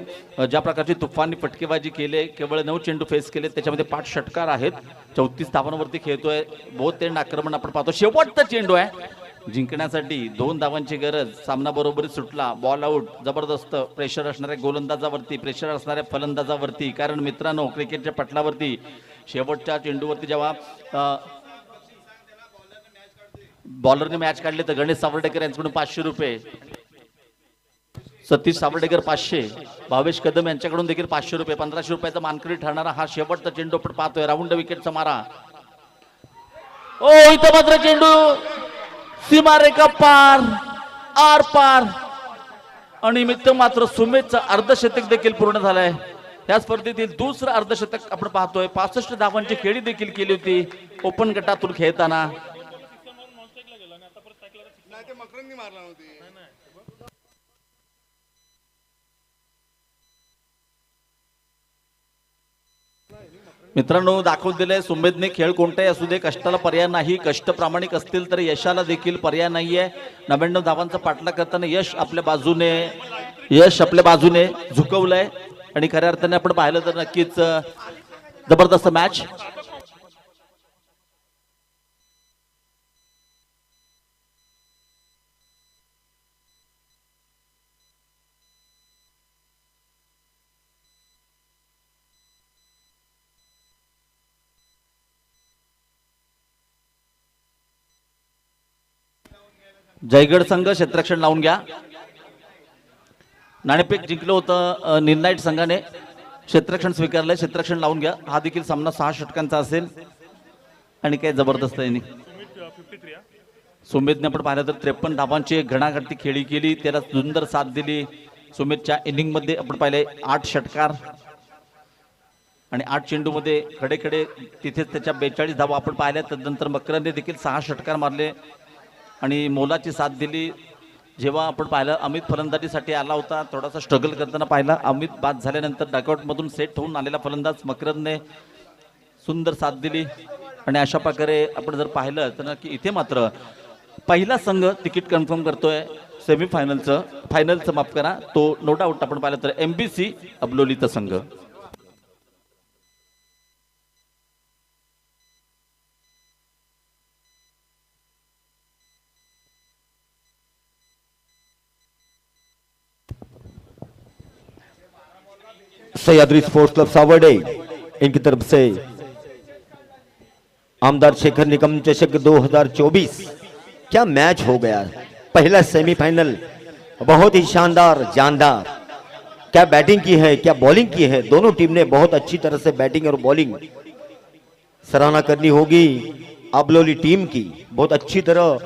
ज्या प्रकारची तुफानी फटकेबाजी केले, केवळ 9 चेंडू फेस केले, त्याच्यामध्ये 5 षटकार आहेत. 34 धावांवरती खेळतोय. बहुत तेंड आक्रमण आपण पाहतो. शेवटचा चेंडू आहे जिंकण्यासाठी 2 धावांची गरज. सामना बरोबरी सुटला, बॉल आउट. जबरदस्त प्रेशर असणाऱ्या गोलंदाजावरती, प्रेशर असणाऱ्या फलंदाजावरती, कारण मित्रांनो क्रिकेटच्या पटलावरती शेवटच्या चेंडूवरती जेव्हा बॉलरने मॅच काढले तर गणेश सावर्डेकर यांच्याकडून 500 रुपये, सतीश सावर्डेकर 500, भावेश कदम यांच्याकडून देखील 500 रुपये, 1500 रुपयाचा मानकरी ठरणारा हा शेवटचा चेंडू आपण पाहतोय. राऊंड विकेटचा मारा. ओ इथं मात्र चेंडू सीमारेखा पार, आर पार. आणि मित्र मात्र सुमेधचं अर्धशतक देखील पूर्ण झालंय. या स्पर्धेतील दुसरं अर्धशतक आपण पाहतोय. 65 धावांची खेळी देखील केली होती ओपन गटातून खेळताना. मित्रांनो दाखवून दिलंय सुमेधने खेळ कोणताही असू दे कष्टाला पर्याय नाही. कष्ट प्रामाणिक असतील तर यशाला देखील पर्याय नाहीये. 99 धावांचा पाठलाग करताना यश आपल्या बाजूने झुकवलंय आणि खऱ्या अर्थाने आपण पाहिलं तर नक्कीच जबरदस्त मॅच. जयगड संघ क्षेत्ररक्षण लावून घ्या. नाणेफेक जिंकलं होतं निर्णायक संघाने, क्षेत्ररक्षण स्वीकारलंय. क्षेत्ररक्षण लावून घ्या. हा देखील सामना 6 षटकांचा असेल आणि काय जबरदस्त आहे. सुमेधने आपण पाहिलं तर 53 धावांची घणाघाती खेळी केली, त्याला सुंदर साथ दिली. सुमेधच्या इनिंग मध्ये आपण पाहिले 8 षटकार आणि 8 चेंडू मध्ये खडे तिथेच त्याच्या 42 धावा आपण पाहिल्या. त्यानंतर मकरनने देखील 6 षटकार मारले आणि मोलाची साथ दिली. जेव्हा आपण पाहिलं अमित फलंदाजीसाठी आला होता, थोडासा स्ट्रगल करताना पाहिला. अमित बाद झाल्यानंतर डॉकआउट मधून सेट होऊन आलेला फलंदाज मकरनने सुंदर साथ दिली आणि अशा प्रकारे आपण जर पाहिलं तर नक्की इथे मात्र पहिला संघ तिकीट कन्फर्म करतोय फायनलचं माफ करा, तो नो डाऊट आपण पाहिलं तर MBC अबलोलीचा संघ. सह्याद्री स्पोर्ट्स क्लब सावर्डे इनकी तरफ से आमदार शेखर निगम चषक 2024। क्या मैच हो गया, पहला सेमीफाइनल बहुत ही शानदार जानदार। क्या बैटिंग की है, क्या बॉलिंग की है, दोनों टीम ने बहुत अच्छी तरह से बैटिंग और बॉलिंग। सराहना करनी होगी अबलोली टीम की, बहुत अच्छी तरह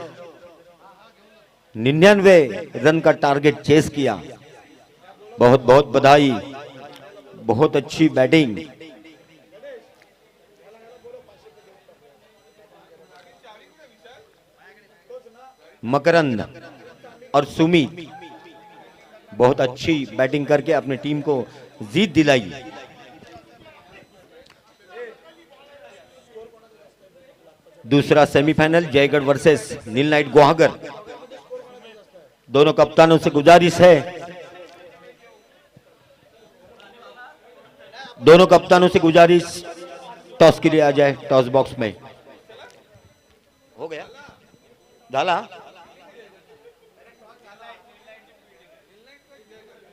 99 रन का टारगेट चेस किया। बहुत बहुत बधाई, बहुत अच्छी बैटिंग। मकरंद और सुमित बहुत अच्छी बैटिंग करके अपनी टीम को जीत दिलाई। दूसरा सेमीफाइनल जयगढ़ वर्सेस नील नाइट गुहागर। दोनों कप्तानों से गुजारिश है, दोनों कप्तानों से गुजारिश टॉस के लिए आ जाए। टॉस बॉक्स में हो गया डाला।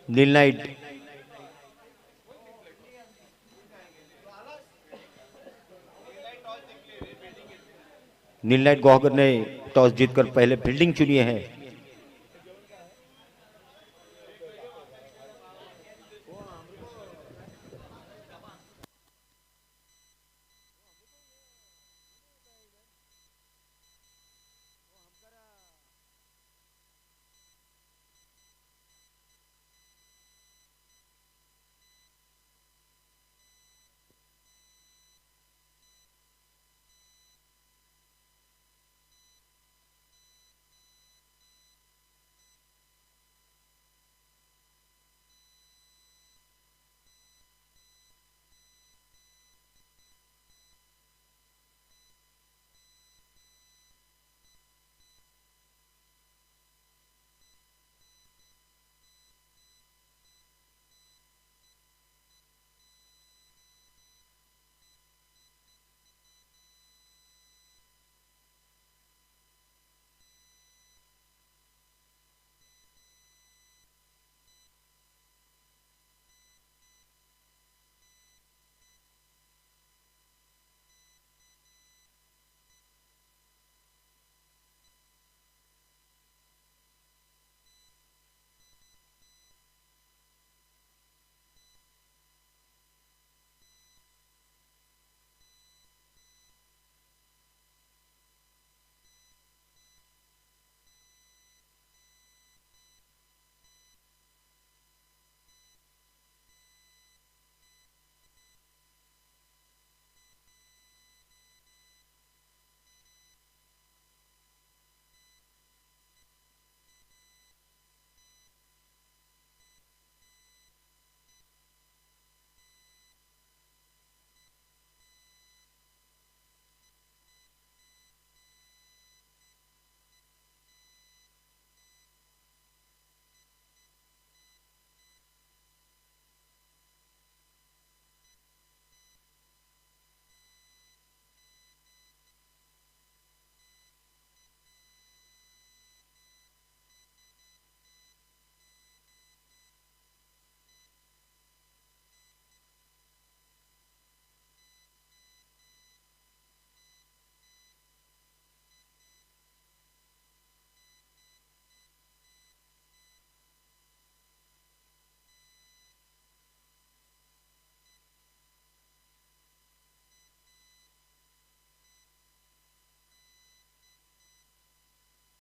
नील नाइट गुहागर ने टॉस जीतकर पहले फील्डिंग चुनी है।